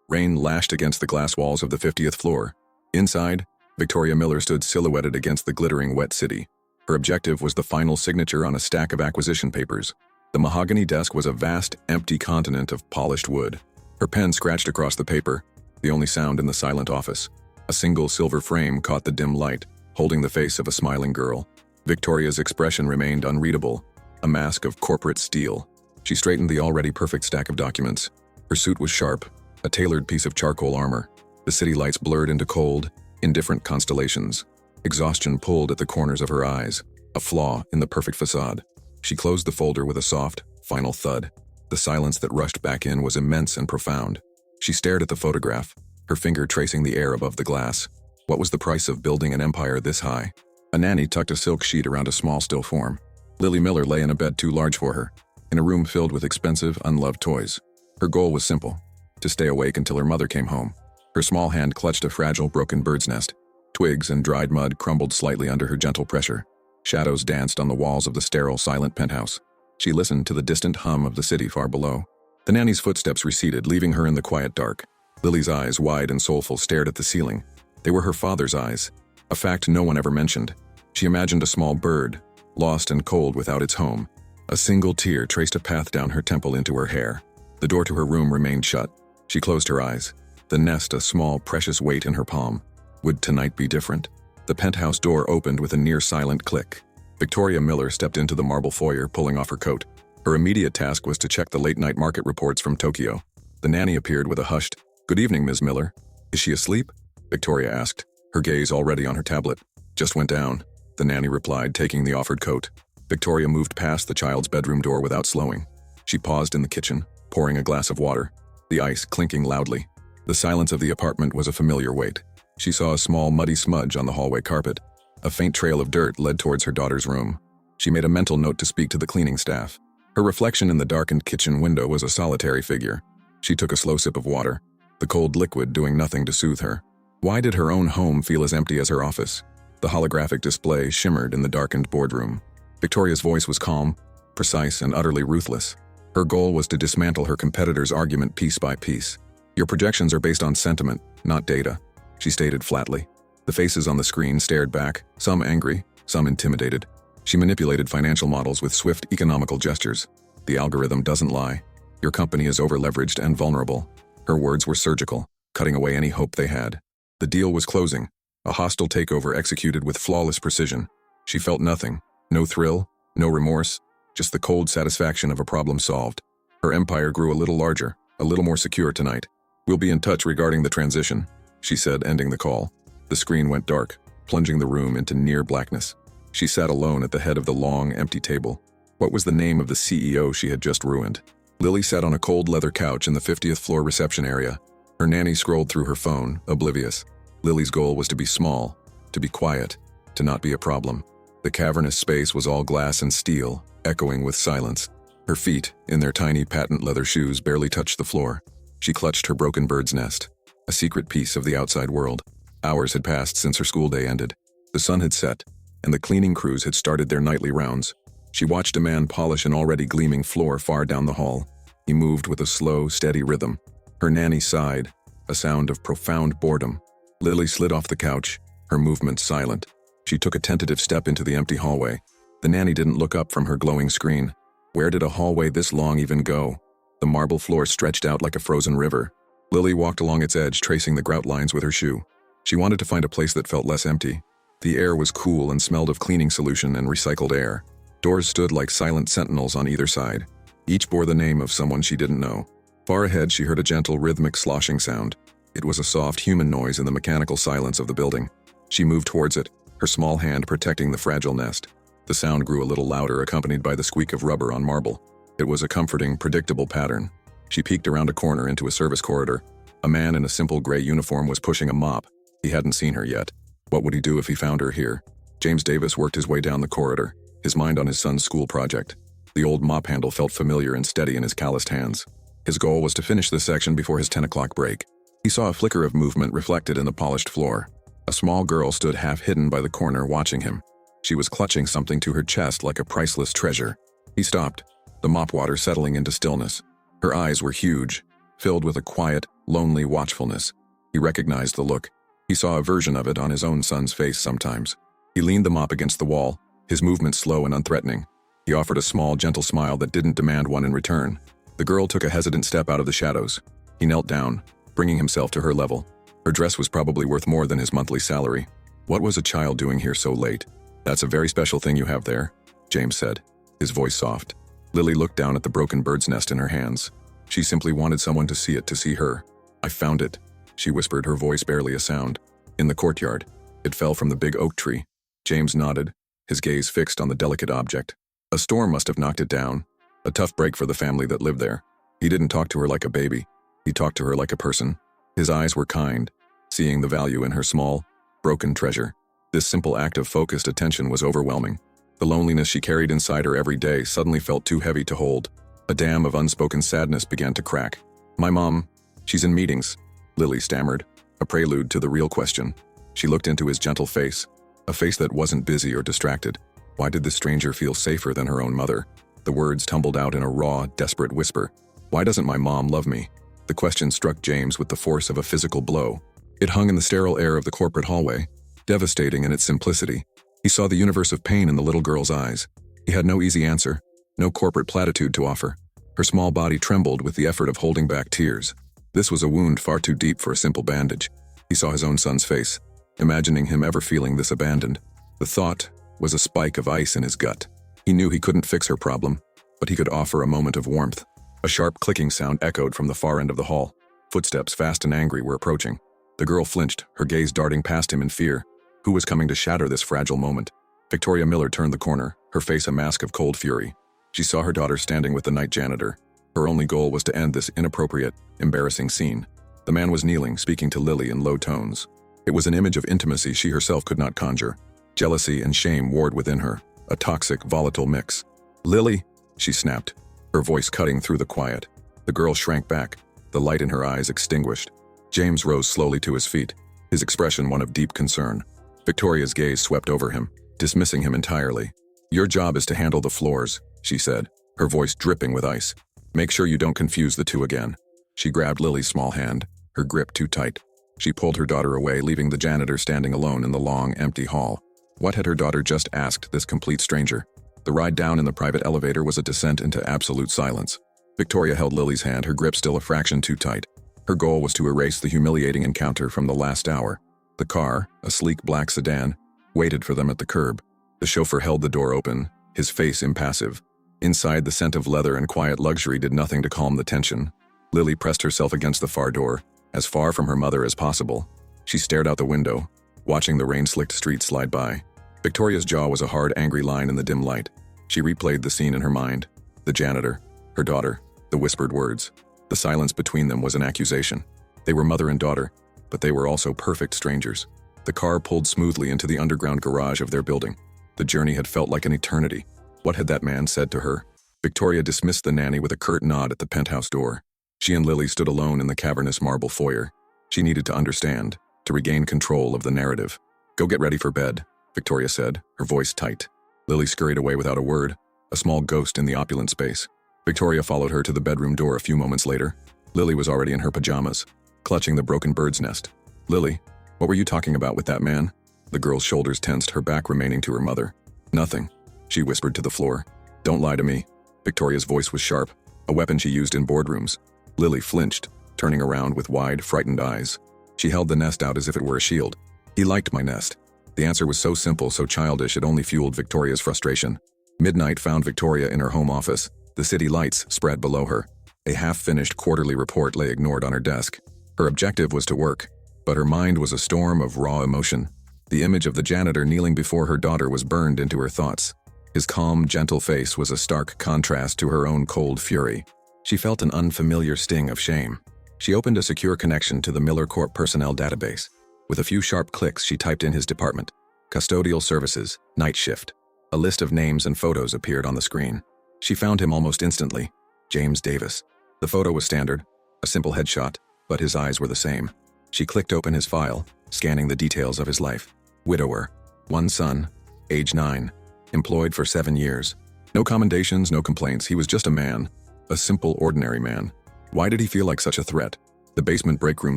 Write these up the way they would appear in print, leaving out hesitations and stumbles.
Rain lashed against the glass walls of the 50th floor. Inside, Victoria Miller stood silhouetted against the glittering wet city. Her objective was the final signature on a stack of acquisition papers. The mahogany desk was a vast, empty continent of polished wood. Her pen scratched across the paper, the only sound in the silent office. A single silver frame caught the dim light, holding the face of a smiling girl. Victoria's expression remained unreadable, a mask of corporate steel. She straightened the already perfect stack of documents. Her suit was sharp, a tailored piece of charcoal armor. The city lights blurred into cold, indifferent constellations. Exhaustion pulled at the corners of her eyes, a flaw in the perfect facade. She closed the folder with a soft, final thud. The silence that rushed back in was immense and profound. She stared at the photograph, her finger tracing the air above the glass. What was the price of building an empire this high? A nanny tucked a silk sheet around a small still form. Lily Miller lay in a bed too large for her, in a room filled with expensive, unloved toys. Her goal was simple: to stay awake until her mother came home. Her small hand clutched a fragile, broken bird's nest. Twigs and dried mud crumbled slightly under her gentle pressure. Shadows danced on the walls of the sterile, silent penthouse. She listened to the distant hum of the city far below. The nanny's footsteps receded, leaving her in the quiet dark. Lily's eyes, wide and soulful, stared at the ceiling. They were her father's eyes, a fact no one ever mentioned. She imagined a small bird, lost and cold without its home. A single tear traced a path down her temple into her hair. The door to her room remained shut. She closed her eyes, the nest a small, precious weight in her palm. Would tonight be different? The penthouse door opened with a near-silent click. Victoria Miller stepped into the marble foyer, pulling off her coat. Her immediate task was to check the late-night market reports from Tokyo. The nanny appeared with a hushed, "Good evening, Ms. Miller." "Is she asleep?" Victoria asked, her gaze already on her tablet. "Just went down," the nanny replied, taking the offered coat. Victoria moved past the child's bedroom door without slowing. She paused in the kitchen, pouring a glass of water, the ice clinking loudly. The silence of the apartment was a familiar weight. She saw a small, muddy smudge on the hallway carpet. A faint trail of dirt led towards her daughter's room. She made a mental note to speak to the cleaning staff. Her reflection in the darkened kitchen window was a solitary figure. She took a slow sip of water, the cold liquid doing nothing to soothe her. Why did her own home feel as empty as her office? The holographic display shimmered in the darkened boardroom. Victoria's voice was calm, precise, and utterly ruthless. Her goal was to dismantle her competitor's argument piece by piece. "Your projections are based on sentiment, not data," she stated flatly. The faces on the screen stared back, some angry, some intimidated. She manipulated financial models with swift economical gestures. "The algorithm doesn't lie. Your company is over-leveraged and vulnerable." Her words were surgical, cutting away any hope they had. The deal was closing, a hostile takeover executed with flawless precision. She felt nothing, no thrill, no remorse, just the cold satisfaction of a problem solved. Her empire grew a little larger, a little more secure tonight. "We'll be in touch regarding the transition," she said, ending the call. The screen went dark, plunging the room into near blackness. She sat alone at the head of the long, empty table. What was the name of the CEO she had just ruined? Lily sat on a cold leather couch in the 50th floor reception area. Her nanny scrolled through her phone, oblivious. Lily's goal was to be small, to be quiet, to not be a problem. The cavernous space was all glass and steel, echoing with silence. Her feet, in their tiny patent leather shoes, barely touched the floor. She clutched her broken bird's nest, a secret piece of the outside world. Hours had passed since her school day ended. The sun had set, and the cleaning crews had started their nightly rounds. She watched a man polish an already gleaming floor far down the hall. He moved with a slow, steady rhythm. Her nanny sighed, a sound of profound boredom. Lily slid off the couch, her movements silent. She took a tentative step into the empty hallway. The nanny didn't look up from her glowing screen. Where did a hallway this long even go? The marble floor stretched out like a frozen river. Lily walked along its edge, tracing the grout lines with her shoe. She wanted to find a place that felt less empty. The air was cool and smelled of cleaning solution and recycled air. Doors stood like silent sentinels on either side. Each bore the name of someone she didn't know. Far ahead, she heard a gentle, rhythmic sloshing sound. It was a soft, human noise in the mechanical silence of the building. She moved towards it, her small hand protecting the fragile nest. The sound grew a little louder, accompanied by the squeak of rubber on marble. It was a comforting, predictable pattern. She peeked around a corner into a service corridor. A man in a simple gray uniform was pushing a mop. He hadn't seen her yet. What would he do if he found her here? James Davis worked his way down the corridor, his mind on his son's school project. The old mop handle felt familiar and steady in his calloused hands. His goal was to finish this section before his 10 o'clock break. He saw a flicker of movement reflected in the polished floor. A small girl stood half hidden by the corner watching him. She was clutching something to her chest like a priceless treasure. He stopped, the mop water settling into stillness. Her eyes were huge, filled with a quiet, lonely watchfulness. He recognized the look. He saw a version of it on his own son's face sometimes. He leaned the mop against the wall, his movements slow and unthreatening. He offered a small, gentle smile that didn't demand one in return. The girl took a hesitant step out of the shadows. He knelt down, bringing himself to her level. Her dress was probably worth more than his monthly salary. What was a child doing here so late? That's a very special thing you have there, James said, his voice soft. Lily looked down at the broken bird's nest in her hands. She simply wanted someone to see it, to see her. I found it, she whispered, her voice barely a sound. In the courtyard. It fell from the big oak tree. James nodded, his gaze fixed on the delicate object. A storm must have knocked it down. A tough break for the family that lived there. He didn't talk to her like a baby. He talked to her like a person. His eyes were kind, seeing the value in her small, broken treasure. This simple act of focused attention was overwhelming. The loneliness she carried inside her every day suddenly felt too heavy to hold. A dam of unspoken sadness began to crack. My mom, she's in meetings, Lily stammered, a prelude to the real question. She looked into his gentle face, a face that wasn't busy or distracted. Why did this stranger feel safer than her own mother? The words tumbled out in a raw, desperate whisper. Why doesn't my mom love me? The question struck James with the force of a physical blow. It hung in the sterile air of the corporate hallway, devastating in its simplicity. He saw the universe of pain in the little girl's eyes. He had no easy answer, no corporate platitude to offer. Her small body trembled with the effort of holding back tears. This was a wound far too deep for a simple bandage. He saw his own son's face, imagining him ever feeling this abandoned. The thought was a spike of ice in his gut. He knew he couldn't fix her problem, but he could offer a moment of warmth. A sharp clicking sound echoed from the far end of the hall. Footsteps, fast and angry, were approaching. The girl flinched, her gaze darting past him in fear. Who was coming to shatter this fragile moment? Victoria Miller turned the corner, her face a mask of cold fury. She saw her daughter standing with the night janitor. Her only goal was to end this inappropriate, embarrassing scene. The man was kneeling, speaking to Lily in low tones. It was an image of intimacy she herself could not conjure. Jealousy and shame warred within her, a toxic, volatile mix. Lily, she snapped, her voice cutting through the quiet. The girl shrank back, the light in her eyes extinguished. James rose slowly to his feet, his expression one of deep concern. Victoria's gaze swept over him, dismissing him entirely. Your job is to handle the floors, she said, her voice dripping with ice. Make sure you don't confuse the two again. She grabbed Lily's small hand, her grip too tight. She pulled her daughter away, leaving the janitor standing alone in the long, empty hall. What had her daughter just asked this complete stranger? The ride down in the private elevator was a descent into absolute silence. Victoria held Lily's hand, her grip still a fraction too tight. Her goal was to erase the humiliating encounter from the last hour. The car, a sleek black sedan, waited for them at the curb. The chauffeur held the door open, his face impassive. Inside, the scent of leather and quiet luxury did nothing to calm the tension. Lily pressed herself against the far door, as far from her mother as possible. She stared out the window, watching the rain-slicked streets slide by. Victoria's jaw was a hard, angry line in the dim light. She replayed the scene in her mind. The janitor, her daughter, the whispered words. The silence between them was an accusation. They were mother and daughter, but they were also perfect strangers. The car pulled smoothly into the underground garage of their building. The journey had felt like an eternity. What had that man said to her? Victoria dismissed the nanny with a curt nod at the penthouse door. She and Lily stood alone in the cavernous marble foyer. She needed to understand, to regain control of the narrative. Go get ready for bed, Victoria said, her voice tight. Lily scurried away without a word, a small ghost in the opulent space. Victoria followed her to the bedroom door a few moments later. Lily was already in her pajamas, clutching the broken bird's nest. Lily, what were you talking about with that man? The girl's shoulders tensed, her back remaining to her mother. Nothing, she whispered to the floor. Don't lie to me. Victoria's voice was sharp, a weapon she used in boardrooms. Lily flinched, turning around with wide, frightened eyes. She held the nest out as if it were a shield. He liked my nest. The answer was so simple, so childish, it only fueled Victoria's frustration. Midnight found Victoria in her home office. The city lights spread below her. A half-finished quarterly report lay ignored on her desk. Her objective was to work, but her mind was a storm of raw emotion. The image of the janitor kneeling before her daughter was burned into her thoughts. His calm, gentle face was a stark contrast to her own cold fury. She felt an unfamiliar sting of shame. She opened a secure connection to the Miller Corp personnel database. With a few sharp clicks, she typed in his department. Custodial services, night shift. A list of names and photos appeared on the screen. She found him almost instantly. James Davis. The photo was standard, a simple headshot, but his eyes were the same. She clicked open his file, scanning the details of his life. Widower. 1 son. Age 9. Employed for 7 years. No commendations, no complaints. He was just a man. A simple, ordinary man. Why did he feel like such a threat? The basement break room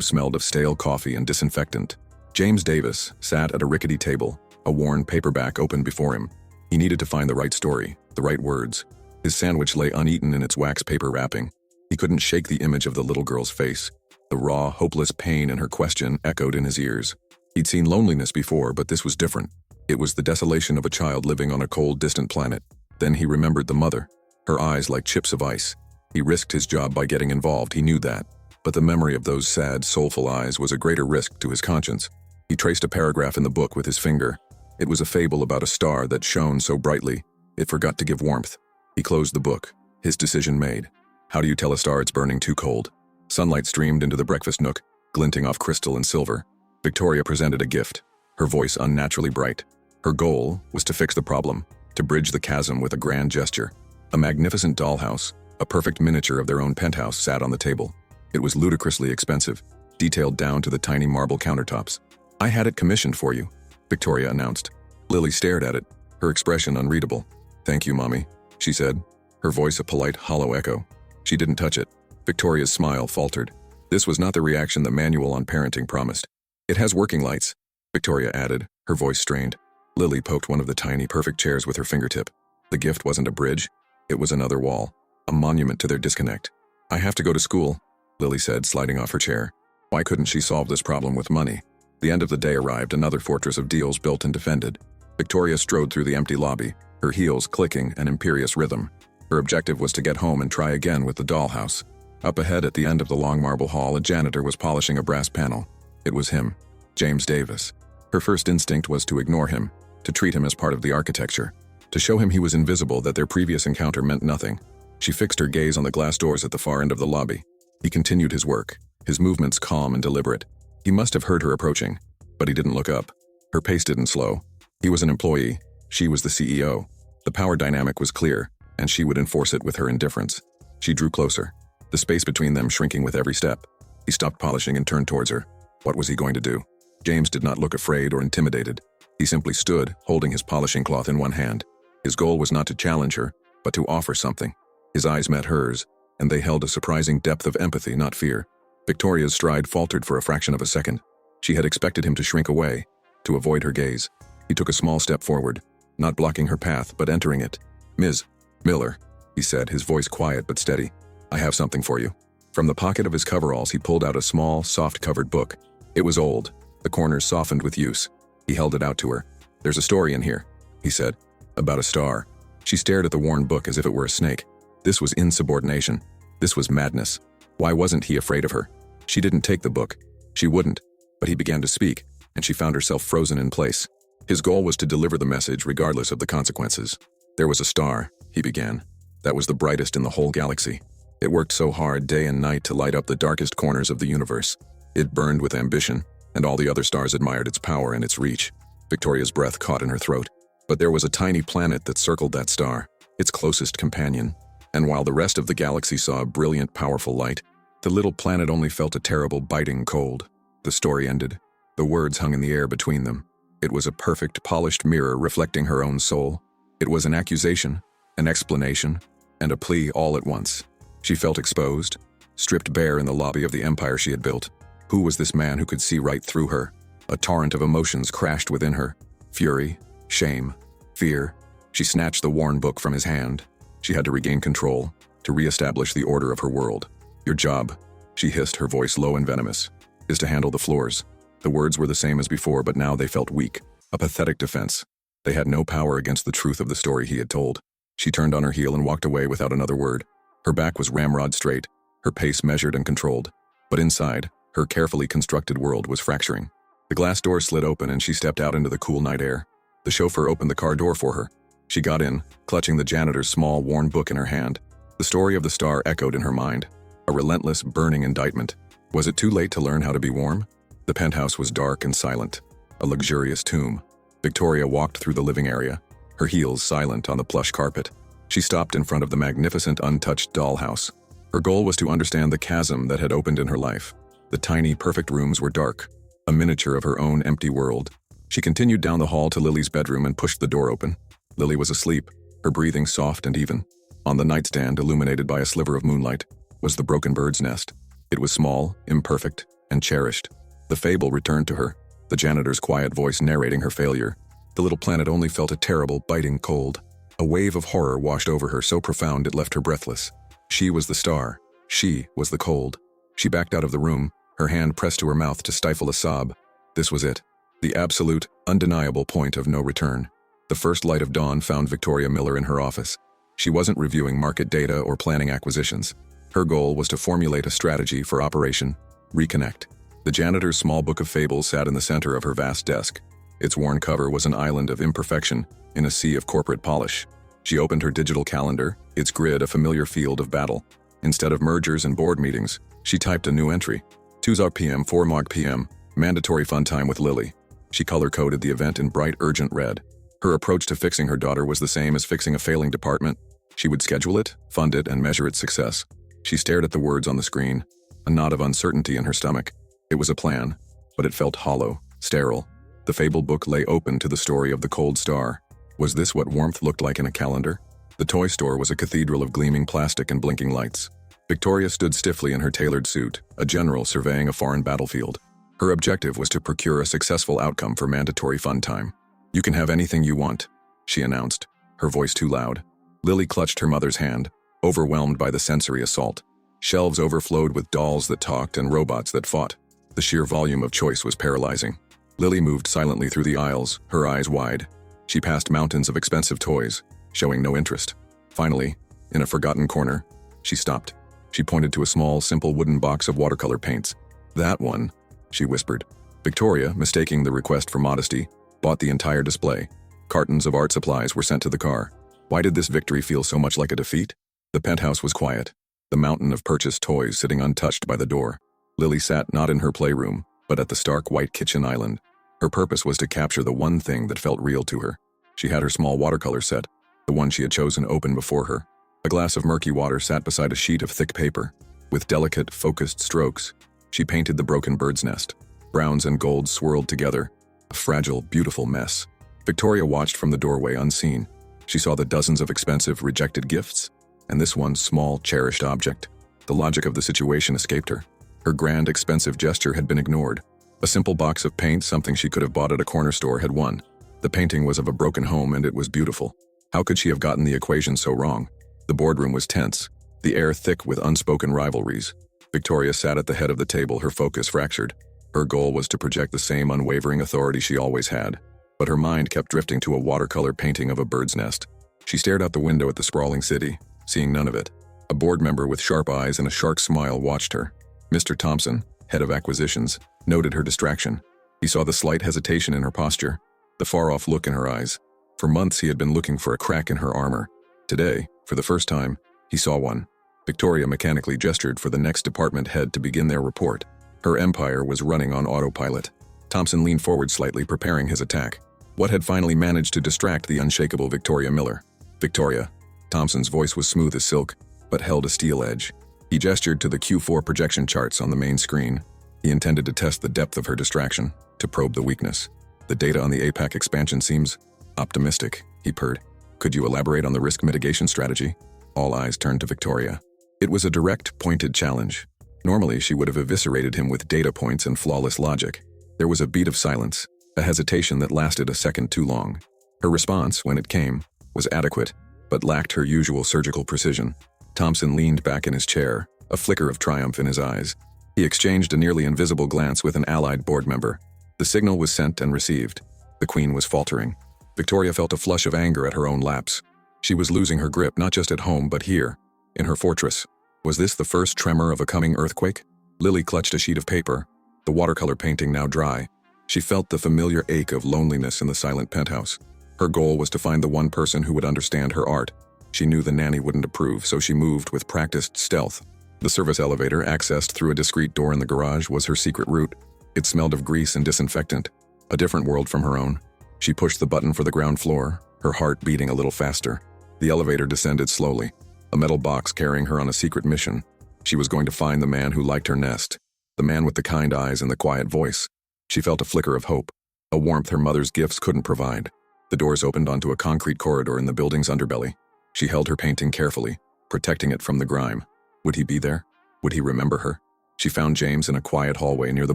smelled of stale coffee and disinfectant. James Davis sat at a rickety table, a worn paperback open before him. He needed to find the right story, the right words. His sandwich lay uneaten in its wax paper wrapping. He couldn't shake the image of the little girl's face. The raw, hopeless pain in her question echoed in his ears. He'd seen loneliness before, but this was different. It was the desolation of a child living on a cold, distant planet. Then he remembered the mother, her eyes like chips of ice. He risked his job by getting involved, he knew that. But the memory of those sad, soulful eyes was a greater risk to his conscience. He traced a paragraph in the book with his finger. It was a fable about a star that shone so brightly, it forgot to give warmth. He closed the book, his decision made. How do you tell a star it's burning too cold? Sunlight streamed into the breakfast nook, glinting off crystal and silver. Victoria presented a gift, her voice unnaturally bright. Her goal was to fix the problem, to bridge the chasm with a grand gesture. A magnificent dollhouse, a perfect miniature of their own penthouse, sat on the table. It was ludicrously expensive, detailed down to the tiny marble countertops. I had it commissioned for you, Victoria announced. Lily stared at it, her expression unreadable. Thank you, Mommy, she said, her voice a polite, hollow echo. She didn't touch it. Victoria's smile faltered. This was not the reaction the manual on parenting promised. It has working lights, Victoria added, her voice strained. Lily poked one of the tiny, perfect chairs with her fingertip. The gift wasn't a bridge, it was another wall, a monument to their disconnect. I have to go to school, Lily said, sliding off her chair. Why couldn't she solve this problem with money? The end of the day arrived, another fortress of deals built and defended. Victoria strode through the empty lobby, her heels clicking an imperious rhythm. Her objective was to get home and try again with the dollhouse. Up ahead at the end of the long marble hall, a janitor was polishing a brass panel. It was him, James Davis. Her first instinct was to ignore him, to treat him as part of the architecture, to show him he was invisible, that their previous encounter meant nothing. She fixed her gaze on the glass doors at the far end of the lobby. He continued his work, his movements calm and deliberate. He must have heard her approaching, but he didn't look up. Her pace didn't slow. He was an employee. She was the CEO. The power dynamic was clear, and she would enforce it with her indifference. She drew closer, the space between them shrinking with every step. He stopped polishing and turned towards her. What was he going to do? James did not look afraid or intimidated. He simply stood, holding his polishing cloth in one hand. His goal was not to challenge her, but to offer something. His eyes met hers, and they held a surprising depth of empathy, not fear. Victoria's stride faltered for a fraction of a second. She had expected him to shrink away, to avoid her gaze. He took a small step forward, not blocking her path, but entering it. Ms. Miller, he said, his voice quiet but steady. I have something for you. From the pocket of his coveralls, he pulled out a small, soft-covered book. It was old, the corners softened with use. He held it out to her. There's a story in here, he said, about a star. She stared at the worn book as if it were a snake. This was insubordination. This was madness. Why wasn't he afraid of her? She didn't take the book. She wouldn't. But he began to speak, and she found herself frozen in place. His goal was to deliver the message regardless of the consequences. There was a star, he began, that was the brightest in the whole galaxy. It worked so hard day and night to light up the darkest corners of the universe. It burned with ambition, and all the other stars admired its power and its reach. Victoria's breath caught in her throat. But there was a tiny planet that circled that star, its closest companion. And while the rest of the galaxy saw a brilliant, powerful light, the little planet only felt a terrible, biting cold. The story ended. The words hung in the air between them. It was a perfect, polished mirror reflecting her own soul. It was an accusation, an explanation, and a plea all at once. She felt exposed, stripped bare in the lobby of the empire she had built. Who was this man who could see right through her? A torrent of emotions crashed within her. Fury, shame, fear. She snatched the worn book from his hand. She had to regain control, to reestablish the order of her world. Your job, she hissed, her voice low and venomous, is to handle the floors. The words were the same as before, but now they felt weak, a pathetic defense. They had no power against the truth of the story he had told. She turned on her heel and walked away without another word. Her back was ramrod straight, her pace measured and controlled. But inside, her carefully constructed world was fracturing. The glass door slid open and she stepped out into the cool night air. The chauffeur opened the car door for her. She got in, clutching the janitor's small, worn book in her hand. The story of the star echoed in her mind. A relentless, burning indictment. Was it too late to learn how to be warm? The penthouse was dark and silent, a luxurious tomb. Victoria walked through the living area, her heels silent on the plush carpet. She stopped in front of the magnificent, untouched dollhouse. Her goal was to understand the chasm that had opened in her life. The tiny, perfect rooms were dark, a miniature of her own empty world. She continued down the hall to Lily's bedroom and pushed the door open. Lily was asleep, her breathing soft and even. On the nightstand, illuminated by a sliver of moonlight, was the broken bird's nest. It was small, imperfect, and cherished. The fable returned to her, the janitor's quiet voice narrating her failure. The little planet only felt a terrible, biting cold. A wave of horror washed over her so profound it left her breathless. She was the star. She was the cold. She backed out of the room, her hand pressed to her mouth to stifle a sob. This was it. The absolute, undeniable point of no return. The first light of dawn found Victoria Miller in her office. She wasn't reviewing market data or planning acquisitions. Her goal was to formulate a strategy for Operation Reconnect. The janitor's small book of fables sat in the center of her vast desk. Its worn cover was an island of imperfection in a sea of corporate polish. She opened her digital calendar, its grid a familiar field of battle. Instead of mergers and board meetings, she typed a new entry. 2 p.m. 4 p.m. Mandatory fun time with Lily. She color-coded the event in bright, urgent red. Her approach to fixing her daughter was the same as fixing a failing department. She would schedule it, fund it, and measure its success. She stared at the words on the screen, a knot of uncertainty in her stomach. It was a plan, but it felt hollow, sterile. The fable book lay open to the story of the cold star. Was this what warmth looked like in a calendar? The toy store was a cathedral of gleaming plastic and blinking lights. Victoria stood stiffly in her tailored suit, a general surveying a foreign battlefield. Her objective was to procure a successful outcome for mandatory fun time. "You can have anything you want," she announced, her voice too loud. Lily clutched her mother's hand, overwhelmed by the sensory assault. Shelves overflowed with dolls that talked and robots that fought. The sheer volume of choice was paralyzing. Lily moved silently through the aisles, her eyes wide. She passed mountains of expensive toys, showing no interest. Finally, in a forgotten corner, she stopped. She pointed to a small, simple wooden box of watercolor paints. "That one," she whispered. Victoria, mistaking the request for modesty, bought the entire display. Cartons of art supplies were sent to the car. Why did this victory feel so much like a defeat? The penthouse was quiet, the mountain of purchased toys sitting untouched by the door. Lily sat not in her playroom, but at the stark white kitchen island. Her purpose was to capture the one thing that felt real to her. She had her small watercolor set, the one she had chosen open before her. A glass of murky water sat beside a sheet of thick paper. With delicate, focused strokes, she painted the broken bird's nest. Browns and golds swirled together, a fragile, beautiful mess. Victoria watched from the doorway unseen. She saw the dozens of expensive, rejected gifts, and this one small, cherished object. The logic of the situation escaped her. Her grand, expensive gesture had been ignored. A simple box of paint, something she could have bought at a corner store, had won. The painting was of a broken home and it was beautiful. How could she have gotten the equation so wrong? The boardroom was tense, the air thick with unspoken rivalries. Victoria sat at the head of the table, her focus fractured. Her goal was to project the same unwavering authority she always had, but her mind kept drifting to a watercolor painting of a bird's nest. She stared out the window at the sprawling city, seeing none of it. A board member with sharp eyes and a shark smile watched her. Mr. Thompson, head of acquisitions, noted her distraction. He saw the slight hesitation in her posture, the far-off look in her eyes. For months he had been looking for a crack in her armor. Today, for the first time, he saw one. Victoria mechanically gestured for the next department head to begin their report. Her empire was running on autopilot. Thompson leaned forward slightly, preparing his attack. What had finally managed to distract the unshakable Victoria Miller? "Victoria." Thompson's voice was smooth as silk, but held a steel edge. He gestured to the Q4 projection charts on the main screen. He intended to test the depth of her distraction, to probe the weakness. "The data on the APAC expansion seems optimistic," he purred. "Could you elaborate on the risk mitigation strategy?" All eyes turned to Victoria. It was a direct, pointed challenge. Normally, she would have eviscerated him with data points and flawless logic. There was a beat of silence, a hesitation that lasted a second too long. Her response, when it came, was adequate, but lacked her usual surgical precision. Thompson leaned back in his chair, a flicker of triumph in his eyes. He exchanged a nearly invisible glance with an allied board member. The signal was sent and received. The Queen was faltering. Victoria felt a flush of anger at her own lapse. She was losing her grip not just at home but here, in her fortress. Was this the first tremor of a coming earthquake? Lily clutched a sheet of paper, the watercolor painting now dry. She felt the familiar ache of loneliness in the silent penthouse. Her goal was to find the one person who would understand her art. She knew the nanny wouldn't approve, so she moved with practiced stealth. The service elevator, accessed through a discreet door in the garage, was her secret route. It smelled of grease and disinfectant, a different world from her own. She pushed the button for the ground floor, her heart beating a little faster. The elevator descended slowly, a metal box carrying her on a secret mission. She was going to find the man who liked her nest, the man with the kind eyes and the quiet voice. She felt a flicker of hope, a warmth her mother's gifts couldn't provide. The doors opened onto a concrete corridor in the building's underbelly. She held her painting carefully, protecting it from the grime. Would he be there? Would he remember her? She found James in a quiet hallway near the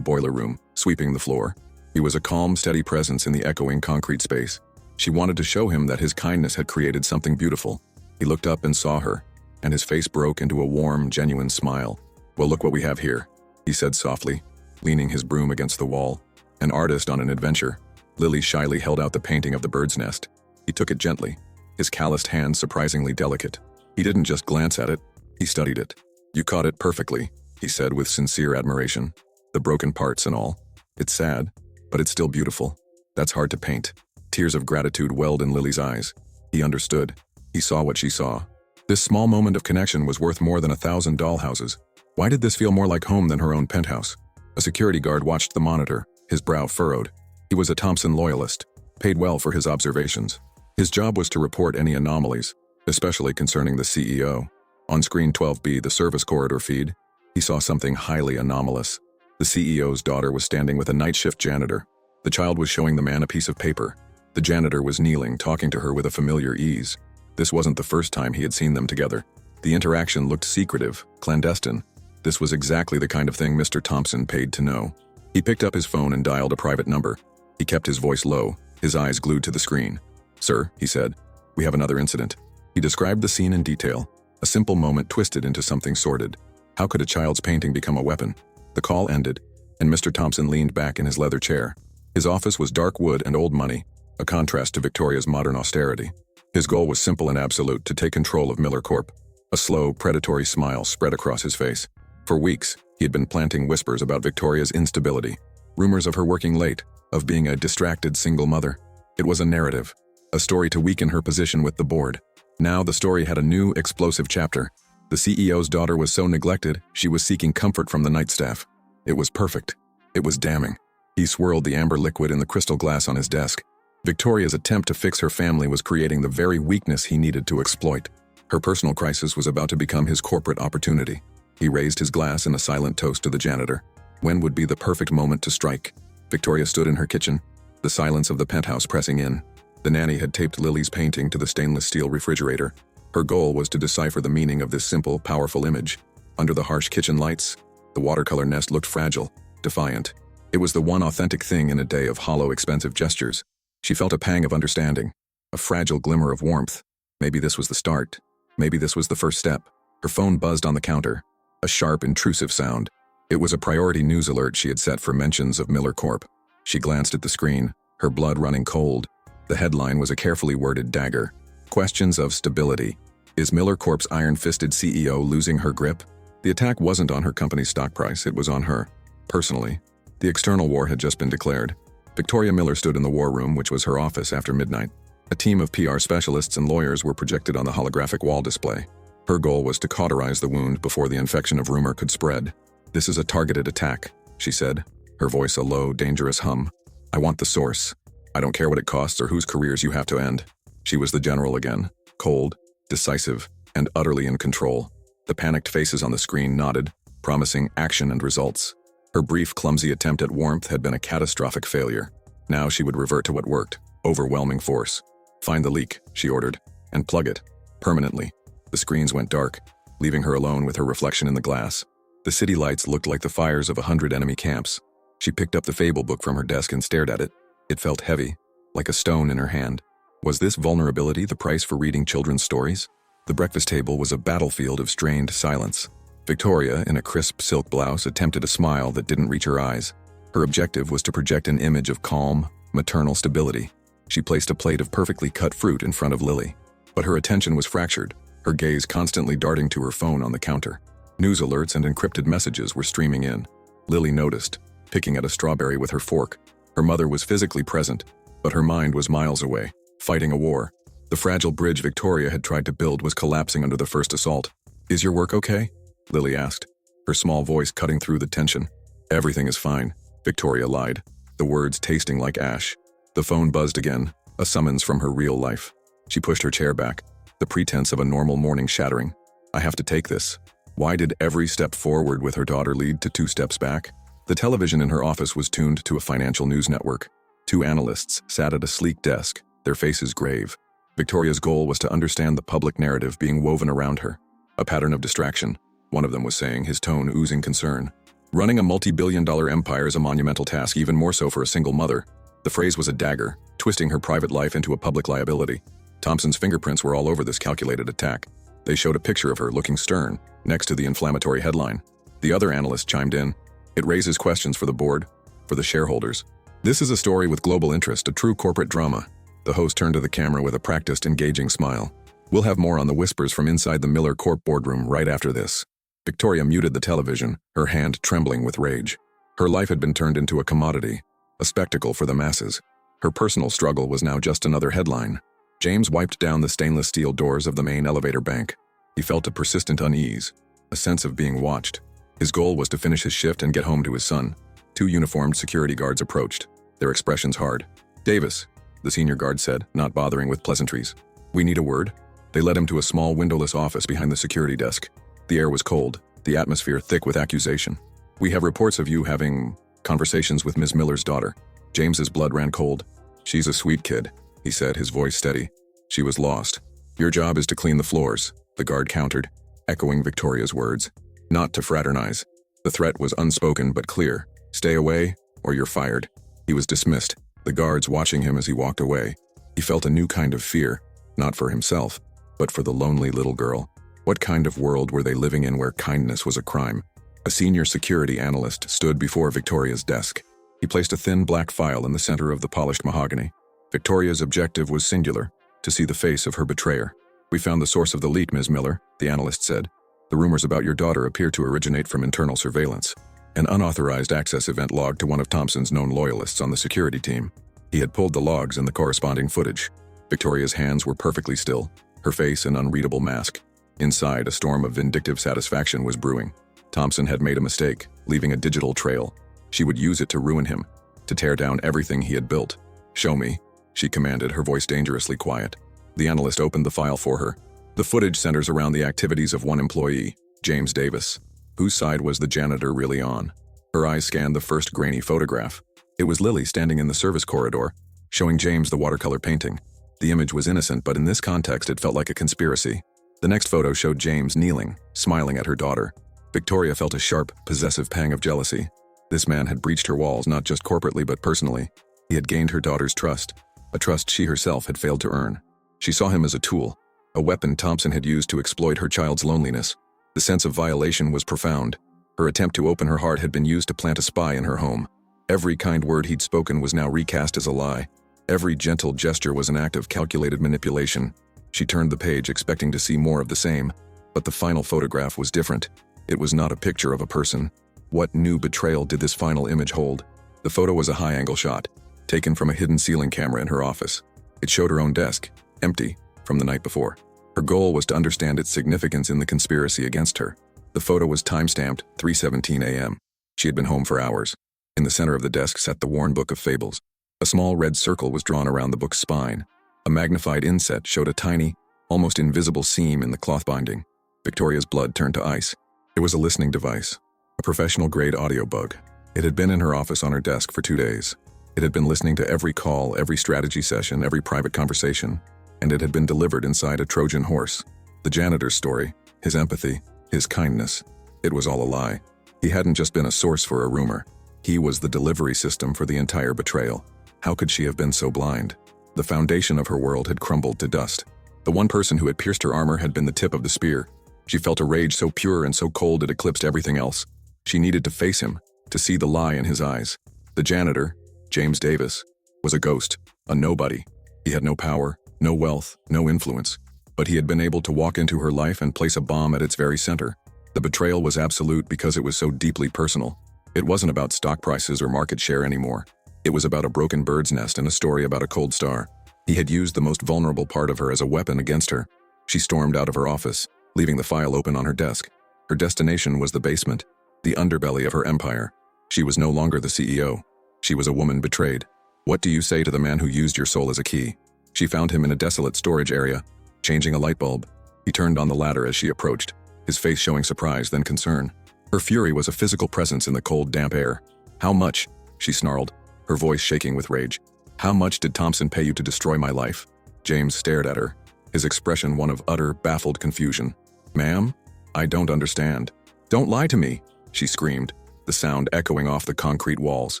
boiler room, sweeping the floor. He was a calm, steady presence in the echoing concrete space. She wanted to show him that his kindness had created something beautiful. He looked up and saw her, and his face broke into a warm, genuine smile. "Well, look what we have here," he said softly, leaning his broom against the wall. "An artist on an adventure." Lily shyly held out the painting of the bird's nest. He took it gently, his calloused hand surprisingly delicate. He didn't just glance at it, he studied it. "You caught it perfectly," he said with sincere admiration. "The broken parts and all. It's sad, but it's still beautiful. That's hard to paint." Tears of gratitude welled in Lily's eyes. He understood. He saw what she saw. This small moment of connection was worth more than 1,000 dollhouses. Why did this feel more like home than her own penthouse? A security guard watched the monitor, his brow furrowed. He was a Thompson loyalist, paid well for his observations. His job was to report any anomalies, especially concerning the CEO. On screen 12B, the service corridor feed, he saw something highly anomalous. The CEO's daughter was standing with a night shift janitor. The child was showing the man a piece of paper. The janitor was kneeling, talking to her with a familiar ease. This wasn't the first time he had seen them together. The interaction looked secretive, clandestine. This was exactly the kind of thing Mr. Thompson paid to know. He picked up his phone and dialed a private number. He kept his voice low, his eyes glued to the screen. "Sir," he said, "we have another incident." He described the scene in detail. A simple moment twisted into something sordid. How could a child's painting become a weapon? The call ended, and Mr. Thompson leaned back in his leather chair. His office was dark wood and old money, a contrast to Victoria's modern austerity. His goal was simple and absolute: to take control of Miller Corp. A slow, predatory smile spread across his face. For weeks, he had been planting whispers about Victoria's instability, rumors of her working late, of being a distracted single mother. It was a narrative, a story to weaken her position with the board. Now the story had a new, explosive chapter. The CEO's daughter was so neglected, she was seeking comfort from the night staff. It was perfect. It was damning. He swirled the amber liquid in the crystal glass on his desk. Victoria's attempt to fix her family was creating the very weakness he needed to exploit. Her personal crisis was about to become his corporate opportunity. He raised his glass in a silent toast to the janitor. When would be the perfect moment to strike? Victoria stood in her kitchen, the silence of the penthouse pressing in. The nanny had taped Lily's painting to the stainless steel refrigerator. Her goal was to decipher the meaning of this simple, powerful image. Under the harsh kitchen lights, the watercolor nest looked fragile, defiant. It was the one authentic thing in a day of hollow, expensive gestures. She felt a pang of understanding, a fragile glimmer of warmth. Maybe this was the start. Maybe this was the first step. Her phone buzzed on the counter, a sharp, intrusive sound. It was a priority news alert she had set for mentions of Miller Corp. She glanced at the screen, her blood running cold. The headline was a carefully worded dagger. Questions of stability. Is Miller Corp's iron-fisted CEO losing her grip? The attack wasn't on her company's stock price, it was on her. Personally, the external war had just been declared. Victoria Miller stood in the war room, which was her office after midnight. A team of PR specialists and lawyers were projected on the holographic wall display. Her goal was to cauterize the wound before the infection of rumor could spread. "This is a targeted attack," she said, her voice a low, dangerous hum. "I want the source. I don't care what it costs or whose careers you have to end." She was the general again, cold, decisive, and utterly in control. The panicked faces on the screen nodded, promising action and results. Her brief, clumsy attempt at warmth had been a catastrophic failure. Now she would revert to what worked: overwhelming force. "Find the leak," she ordered, "and plug it. Permanently." The screens went dark, leaving her alone with her reflection in the glass. The city lights looked like the fires of 100 enemy camps. She picked up the fable book from her desk and stared at it. It felt heavy, like a stone in her hand. Was this vulnerability the price for reading children's stories? The breakfast table was a battlefield of strained silence. Victoria, in a crisp silk blouse, attempted a smile that didn't reach her eyes. Her objective was to project an image of calm, maternal stability. She placed a plate of perfectly cut fruit in front of Lily. But her attention was fractured, her gaze constantly darting to her phone on the counter. News alerts and encrypted messages were streaming in. Lily noticed, picking at a strawberry with her fork. Her mother was physically present, but her mind was miles away, fighting a war. The fragile bridge Victoria had tried to build was collapsing under the first assault. "Is your work okay?" Lily asked, her small voice cutting through the tension. "Everything is fine," Victoria lied, the words tasting like ash. The phone buzzed again, a summons from her real life. She pushed her chair back, the pretense of a normal morning shattering. "I have to take this." Why did every step forward with her daughter lead to 2 steps back? The television in her office was tuned to a financial news network. 2 analysts sat at a sleek desk, their faces grave. Victoria's goal was to understand the public narrative being woven around her. A pattern of distraction, one of them was saying, his tone oozing concern. Running a multi-billion-dollar empire is a monumental task, even more so for a single mother. The phrase was a dagger, twisting her private life into a public liability. Thompson's fingerprints were all over this calculated attack. They showed a picture of her looking stern, next to the inflammatory headline. The other analyst chimed in. It raises questions for the board, for the shareholders. This is a story with global interest, a true corporate drama. The host turned to the camera with a practiced, engaging smile. We'll have more on the whispers from inside the Miller Corp boardroom right after this. Victoria muted the television, her hand trembling with rage. Her life had been turned into a commodity, a spectacle for the masses. Her personal struggle was now just another headline. James wiped down the stainless steel doors of the main elevator bank. He felt a persistent unease, a sense of being watched. His goal was to finish his shift and get home to his son. 2 uniformed security guards approached, their expressions hard. Davis, the senior guard said, not bothering with pleasantries. We need a word. They led him to a small windowless office behind the security desk. The air was cold, the atmosphere thick with accusation. We have reports of you having conversations with Ms. Miller's daughter. James's blood ran cold. She's a sweet kid, he said, his voice steady. She was lost. Your job is to clean the floors, the guard countered, echoing Victoria's words. Not to fraternize. The threat was unspoken but clear. Stay away, or you're fired. He was dismissed, the guards watching him as he walked away. He felt a new kind of fear, not for himself, but for the lonely little girl. What kind of world were they living in where kindness was a crime? A senior security analyst stood before Victoria's desk. He placed a thin black file in the center of the polished mahogany. Victoria's objective was singular, to see the face of her betrayer. We found the source of the leak, Ms. Miller, the analyst said. The rumors about your daughter appear to originate from internal surveillance. An unauthorized access event logged to one of Thompson's known loyalists on the security team. He had pulled the logs and the corresponding footage. Victoria's hands were perfectly still, her face an unreadable mask. Inside, a storm of vindictive satisfaction was brewing. Thompson had made a mistake, leaving a digital trail. She would use it to ruin him, to tear down everything he had built. Show me, she commanded, her voice dangerously quiet. The analyst opened the file for her. The footage centers around the activities of one employee, James Davis. Whose side was the janitor really on? Her eyes scanned the first grainy photograph. It was Lily standing in the service corridor, showing James the watercolor painting. The image was innocent, but in this context it felt like a conspiracy. The next photo showed James kneeling, smiling at her daughter. Victoria felt a sharp, possessive pang of jealousy. This man had breached her walls not just corporately but personally. He had gained her daughter's trust, a trust she herself had failed to earn. She saw him as a tool, a weapon Thompson had used to exploit her child's loneliness. The sense of violation was profound. Her attempt to open her heart had been used to plant a spy in her home. Every kind word he'd spoken was now recast as a lie. Every gentle gesture was an act of calculated manipulation. She turned the page expecting to see more of the same, but the final photograph was different. It was not a picture of a person. What new betrayal did this final image hold? The photo was a high-angle shot, taken from a hidden ceiling camera in her office. It showed her own desk, empty, from the night before. Her goal was to understand its significance in the conspiracy against her. The photo was time-stamped 3:17 a.m. She had been home for hours. In the center of the desk sat the worn book of fables. A small red circle was drawn around the book's spine. A magnified inset showed a tiny, almost invisible seam in the cloth binding. Victoria's blood turned to ice. It was a listening device, a professional-grade audiobook. It had been in her office on her desk for 2 days. It had been listening to every call, every strategy session, every private conversation, and it had been delivered inside a Trojan horse. The janitor's story, his empathy, his kindness, it was all a lie. He hadn't just been a source for a rumor. He was the delivery system for the entire betrayal. How could she have been so blind? The foundation of her world had crumbled to dust. The one person who had pierced her armor had been the tip of the spear. She felt a rage so pure and so cold it eclipsed everything else. She needed to face him, to see the lie in his eyes. The janitor, James Davis, was a ghost, a nobody. He had no power, no wealth, no influence, but he had been able to walk into her life and place a bomb at its very center. The betrayal was absolute because it was so deeply personal. It wasn't about stock prices or market share anymore. It was about a broken bird's nest and a story about a cold star. He had used the most vulnerable part of her as a weapon against her. She stormed out of her office, leaving the file open on her desk. Her destination was the basement, the underbelly of her empire. She was no longer the CEO. She was a woman betrayed. What do you say to the man who used your soul as a key? She found him in a desolate storage area, changing a light bulb. He turned on the ladder as she approached, his face showing surprise, then concern. Her fury was a physical presence in the cold, damp air. How much? She snarled, her voice shaking with rage. How much did Thompson pay you to destroy my life? James stared at her, his expression one of utter, baffled confusion. Ma'am? I don't understand. "Don't lie to me," she screamed, the sound echoing off the concrete walls.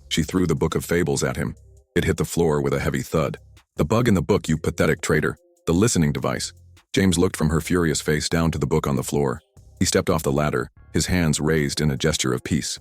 She threw the book of fables at him. It hit the floor with a heavy thud. "The bug in the book, you pathetic traitor. The listening device." James looked from her furious face down to the book on the floor. He stepped off the ladder, his hands raised in a gesture of peace.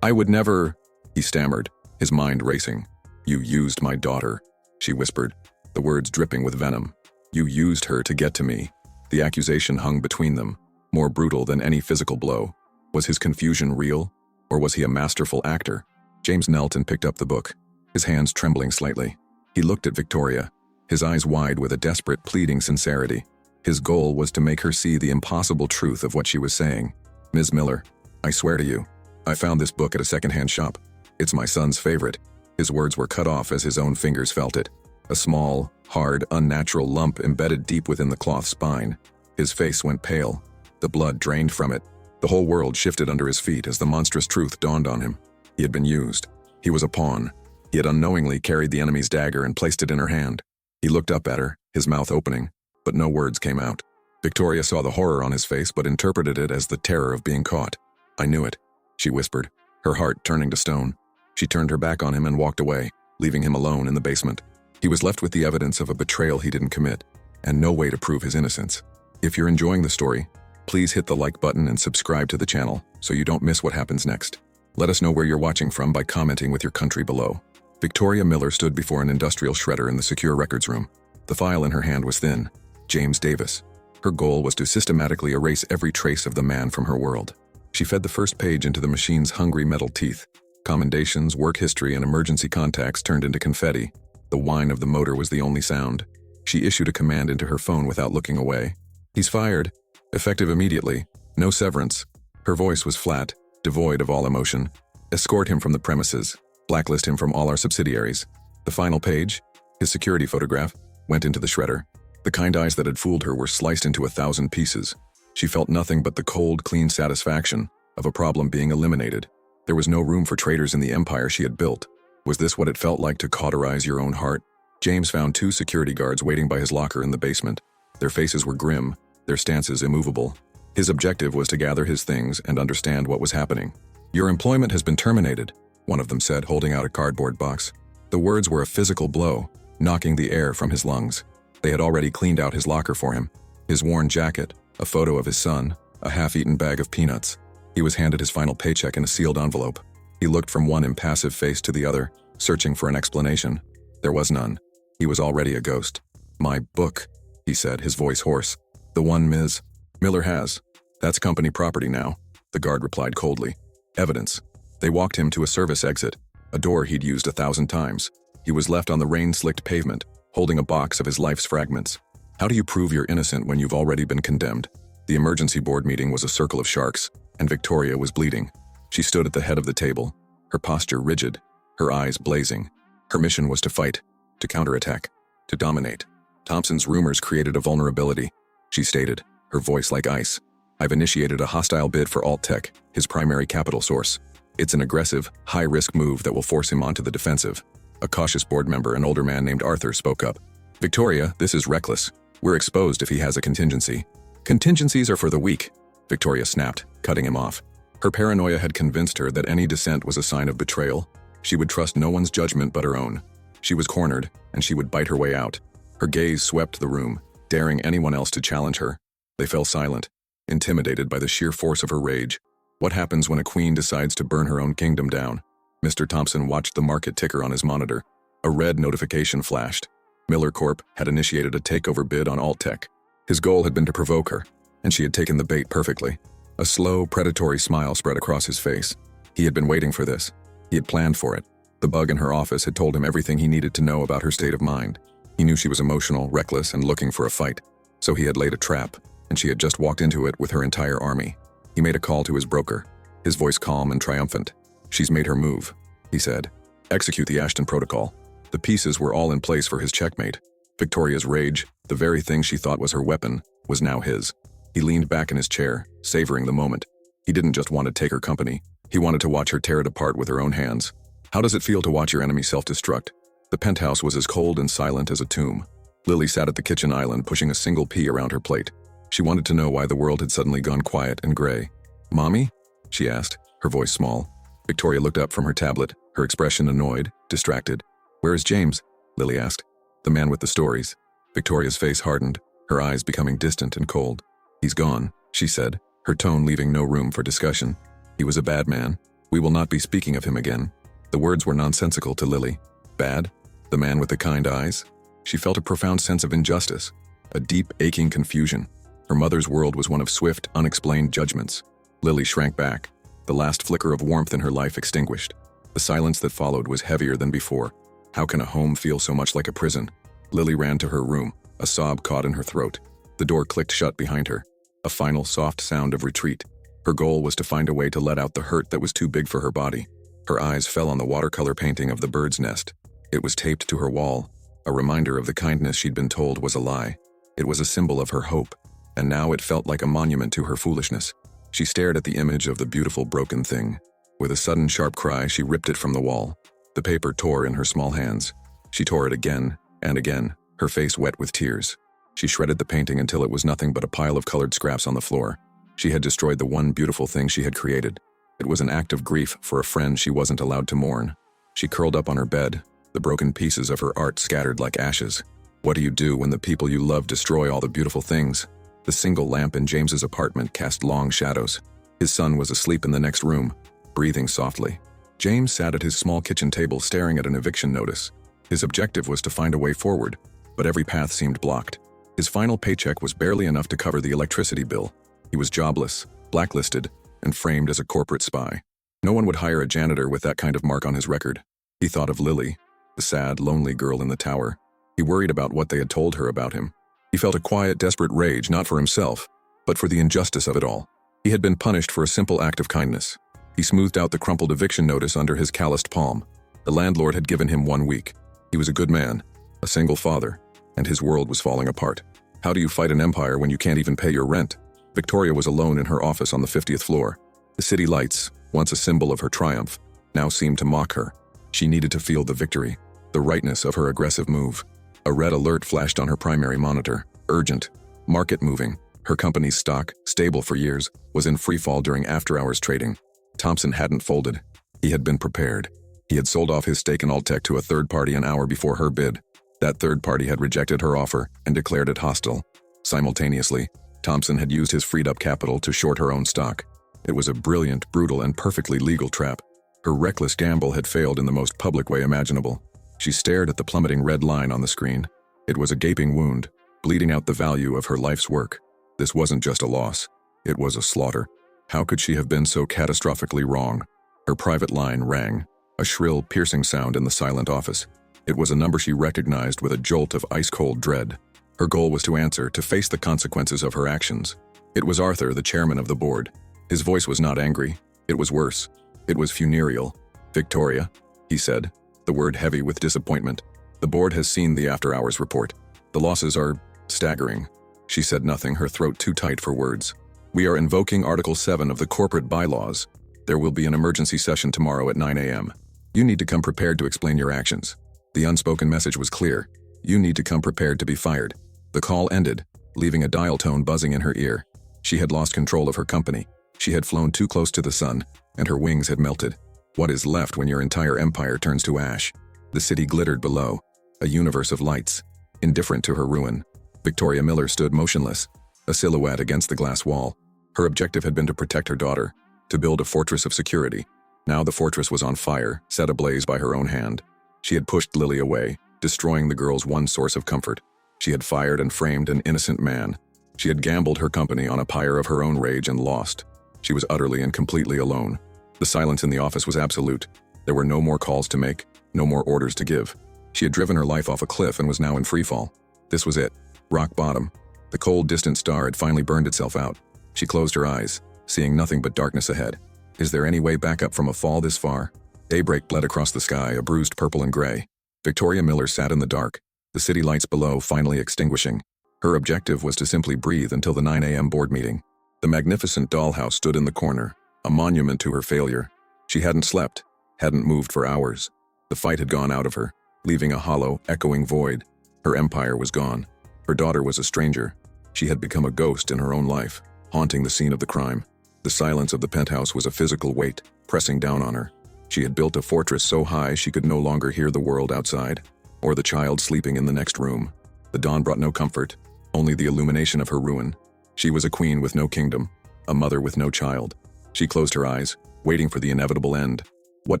I would never," he stammered, his mind racing. "You used my daughter," she whispered, the words dripping with venom. "You used her to get to me." The accusation hung between them, more brutal than any physical blow. Was his confusion real, or was he a masterful actor? James knelt and picked up the book, his hands trembling slightly. He looked at Victoria, his eyes wide with a desperate, pleading sincerity. His goal was to make her see the impossible truth of what she was saying. "Ms. Miller, I swear to you, I found this book at a secondhand shop. It's my son's favorite." His words were cut off as his own fingers felt it. A small, hard, unnatural lump embedded deep within the cloth spine. His face went pale. The blood drained from it. The whole world shifted under his feet as the monstrous truth dawned on him. He had been used. He was a pawn. He had unknowingly carried the enemy's dagger and placed it in her hand. He looked up at her, his mouth opening, but no words came out. Victoria saw the horror on his face but interpreted it as the terror of being caught. "I knew it," she whispered, her heart turning to stone. She turned her back on him and walked away, leaving him alone in the basement. He was left with the evidence of a betrayal he didn't commit, and no way to prove his innocence. If you're enjoying the story, please hit the like button and subscribe to the channel so you don't miss what happens next. Let us know where you're watching from by commenting with your country below. Victoria Miller stood before an industrial shredder in the secure records room. The file in her hand was thin. James Davis. Her goal was to systematically erase every trace of the man from her world. She fed the first page into the machine's hungry metal teeth. Commendations, work history, and emergency contacts turned into confetti. The whine of the motor was the only sound. She issued a command into her phone without looking away. "He's fired. Effective immediately. No severance." Her voice was flat, devoid of all emotion. "Escort him from the premises. Blacklist him from all our subsidiaries." The final page, his security photograph, went into the shredder. The kind eyes that had fooled her were sliced into 1,000 pieces. She felt nothing but the cold, clean satisfaction of a problem being eliminated. There was no room for traitors in the empire she had built. Was this what it felt like to cauterize your own heart? James found 2 security guards waiting by his locker in the basement. Their faces were grim, their stances immovable. His objective was to gather his things and understand what was happening. "Your employment has been terminated," one of them said, holding out a cardboard box. The words were a physical blow, knocking the air from his lungs. They had already cleaned out his locker for him. His worn jacket, a photo of his son, a half-eaten bag of peanuts. He was handed his final paycheck in a sealed envelope. He looked from one impassive face to the other, searching for an explanation. There was none. He was already a ghost. "My book," he said, his voice hoarse. "The one Ms. Miller has. That's company property now," the guard replied coldly. "Evidence." They walked him to a service exit, a door he'd used 1,000 times. He was left on the rain-slicked pavement, holding a box of his life's fragments. How do you prove you're innocent when you've already been condemned? The emergency board meeting was a circle of sharks, and Victoria was bleeding. She stood at the head of the table, her posture rigid, her eyes blazing. Her mission was to fight, to counterattack, to dominate. Thompson's rumors created a vulnerability, she stated, her voice like ice. "I've initiated a hostile bid for Alt-Tech, his primary capital source. It's an aggressive, high-risk move that will force him onto the defensive." A cautious board member, an older man named Arthur, spoke up. "Victoria, this is reckless. We're exposed if he has a contingency." "Contingencies are for the weak," Victoria snapped, cutting him off. Her paranoia had convinced her that any dissent was a sign of betrayal. She would trust no one's judgment but her own. She was cornered, and she would bite her way out. Her gaze swept the room, daring anyone else to challenge her. They fell silent, intimidated by the sheer force of her rage. What happens when a queen decides to burn her own kingdom down? Mr. Thompson watched the market ticker on his monitor. A red notification flashed. Miller Corp had initiated a takeover bid on Alt-Tech. His goal had been to provoke her, and she had taken the bait perfectly. A slow, predatory smile spread across his face. He had been waiting for this. He had planned for it. The bug in her office had told him everything he needed to know about her state of mind. He knew she was emotional, reckless, and looking for a fight. So he had laid a trap, and she had just walked into it with her entire army. He made a call to his broker, his voice calm and triumphant. "She's made her move," he said. "Execute the Ashton Protocol." The pieces were all in place for his checkmate. Victoria's rage, the very thing she thought was her weapon, was now his. He leaned back in his chair, savoring the moment. He didn't just want to take her company. He wanted to watch her tear it apart with her own hands. How does it feel to watch your enemy self-destruct? The penthouse was as cold and silent as a tomb. Lily sat at the kitchen island, pushing a single pea around her plate. She wanted to know why the world had suddenly gone quiet and gray. "Mommy?" she asked, her voice small. Victoria looked up from her tablet, her expression annoyed, distracted. "Where is James?" Lily asked. "The man with the stories." Victoria's face hardened, her eyes becoming distant and cold. "He's gone," she said, her tone leaving no room for discussion. "He was a bad man. We will not be speaking of him again." The words were nonsensical to Lily. Bad? The man with the kind eyes? She felt a profound sense of injustice, a deep, aching confusion. Her mother's world was one of swift, unexplained judgments. Lily shrank back, the last flicker of warmth in her life extinguished. The silence that followed was heavier than before. How can a home feel so much like a prison? Lily ran to her room, a sob caught in her throat. The door clicked shut behind her, a final soft sound of retreat. Her goal was to find a way to let out the hurt that was too big for her body. Her eyes fell on the watercolor painting of the bird's nest. It was taped to her wall, a reminder of the kindness she'd been told was a lie. It was a symbol of her hope, and now it felt like a monument to her foolishness. She stared at the image of the beautiful broken thing. With a sudden sharp cry, she ripped it from the wall. The paper tore in her small hands. She tore it again and again, her face wet with tears. She shredded the painting until it was nothing but a pile of colored scraps on the floor. She had destroyed the one beautiful thing she had created. It was an act of grief for a friend she wasn't allowed to mourn. She curled up on her bed, the broken pieces of her art scattered like ashes. What do you do when the people you love destroy all the beautiful things? The single lamp in James's apartment cast long shadows. His son was asleep in the next room, breathing softly. James sat at his small kitchen table staring at an eviction notice. His objective was to find a way forward, but every path seemed blocked. His final paycheck was barely enough to cover the electricity bill. He was jobless, blacklisted, and framed as a corporate spy. No one would hire a janitor with that kind of mark on his record. He thought of Lily, the sad, lonely girl in the tower. He worried about what they had told her about him. He felt a quiet, desperate rage, not for himself, but for the injustice of it all. He had been punished for a simple act of kindness. He smoothed out the crumpled eviction notice under his calloused palm. The landlord had given him 1 week. He was a good man, a single father, and his world was falling apart. How do you fight an empire when you can't even pay your rent? Victoria was alone in her office on the 50th floor. The city lights, once a symbol of her triumph, now seemed to mock her. She needed to feel the victory, the rightness of her aggressive move. A red alert flashed on her primary monitor. Urgent. Market moving. Her company's stock, stable for years, was in freefall during after-hours trading. Thompson hadn't folded. He had been prepared. He had sold off his stake in Altech to a third party an hour before her bid. That third party had rejected her offer and declared it hostile. Simultaneously, Thompson had used his freed-up capital to short her own stock. It was a brilliant, brutal, and perfectly legal trap. Her reckless gamble had failed in the most public way imaginable. She stared at the plummeting red line on the screen. It was a gaping wound, bleeding out the value of her life's work. This wasn't just a loss. It was a slaughter. How could she have been so catastrophically wrong? Her private line rang, a shrill, piercing sound in the silent office. It was a number she recognized with a jolt of ice-cold dread. Her goal was to answer, to face the consequences of her actions. It was Arthur, the chairman of the board. His voice was not angry. It was worse. It was funereal. "Victoria," he said, the word heavy with disappointment. "The board has seen the after-hours report. The losses are staggering." She said nothing, her throat too tight for words. "We are invoking Article 7 of the corporate bylaws. There will be an emergency session tomorrow at 9 a.m. You need to come prepared to explain your actions." The unspoken message was clear. You need to come prepared to be fired. The call ended, leaving a dial tone buzzing in her ear. She had lost control of her company. She had flown too close to the sun, and her wings had melted. What is left when your entire empire turns to ash? The city glittered below, a universe of lights. Indifferent to her ruin, Victoria Miller stood motionless, a silhouette against the glass wall. Her objective had been to protect her daughter, to build a fortress of security. Now the fortress was on fire, set ablaze by her own hand. She had pushed Lily away, destroying the girl's one source of comfort. She had fired and framed an innocent man. She had gambled her company on a pyre of her own rage and lost. She was utterly and completely alone. The silence in the office was absolute. There were no more calls to make, no more orders to give. She had driven her life off a cliff and was now in freefall. This was it. Rock bottom. The cold, distant star had finally burned itself out. She closed her eyes, seeing nothing but darkness ahead. Is there any way back up from a fall this far? Daybreak bled across the sky, a bruised purple and gray. Victoria Miller sat in the dark, the city lights below finally extinguishing. Her objective was to simply breathe until the 9 a.m. board meeting. The magnificent dollhouse stood in the corner, a monument to her failure. She hadn't slept, hadn't moved for hours. The fight had gone out of her, leaving a hollow, echoing void. Her empire was gone. Her daughter was a stranger. She had become a ghost in her own life, haunting the scene of the crime. The silence of the penthouse was a physical weight, pressing down on her. She had built a fortress so high she could no longer hear the world outside, or the child sleeping in the next room. The dawn brought no comfort, only the illumination of her ruin. She was a queen with no kingdom, a mother with no child. She closed her eyes, waiting for the inevitable end. What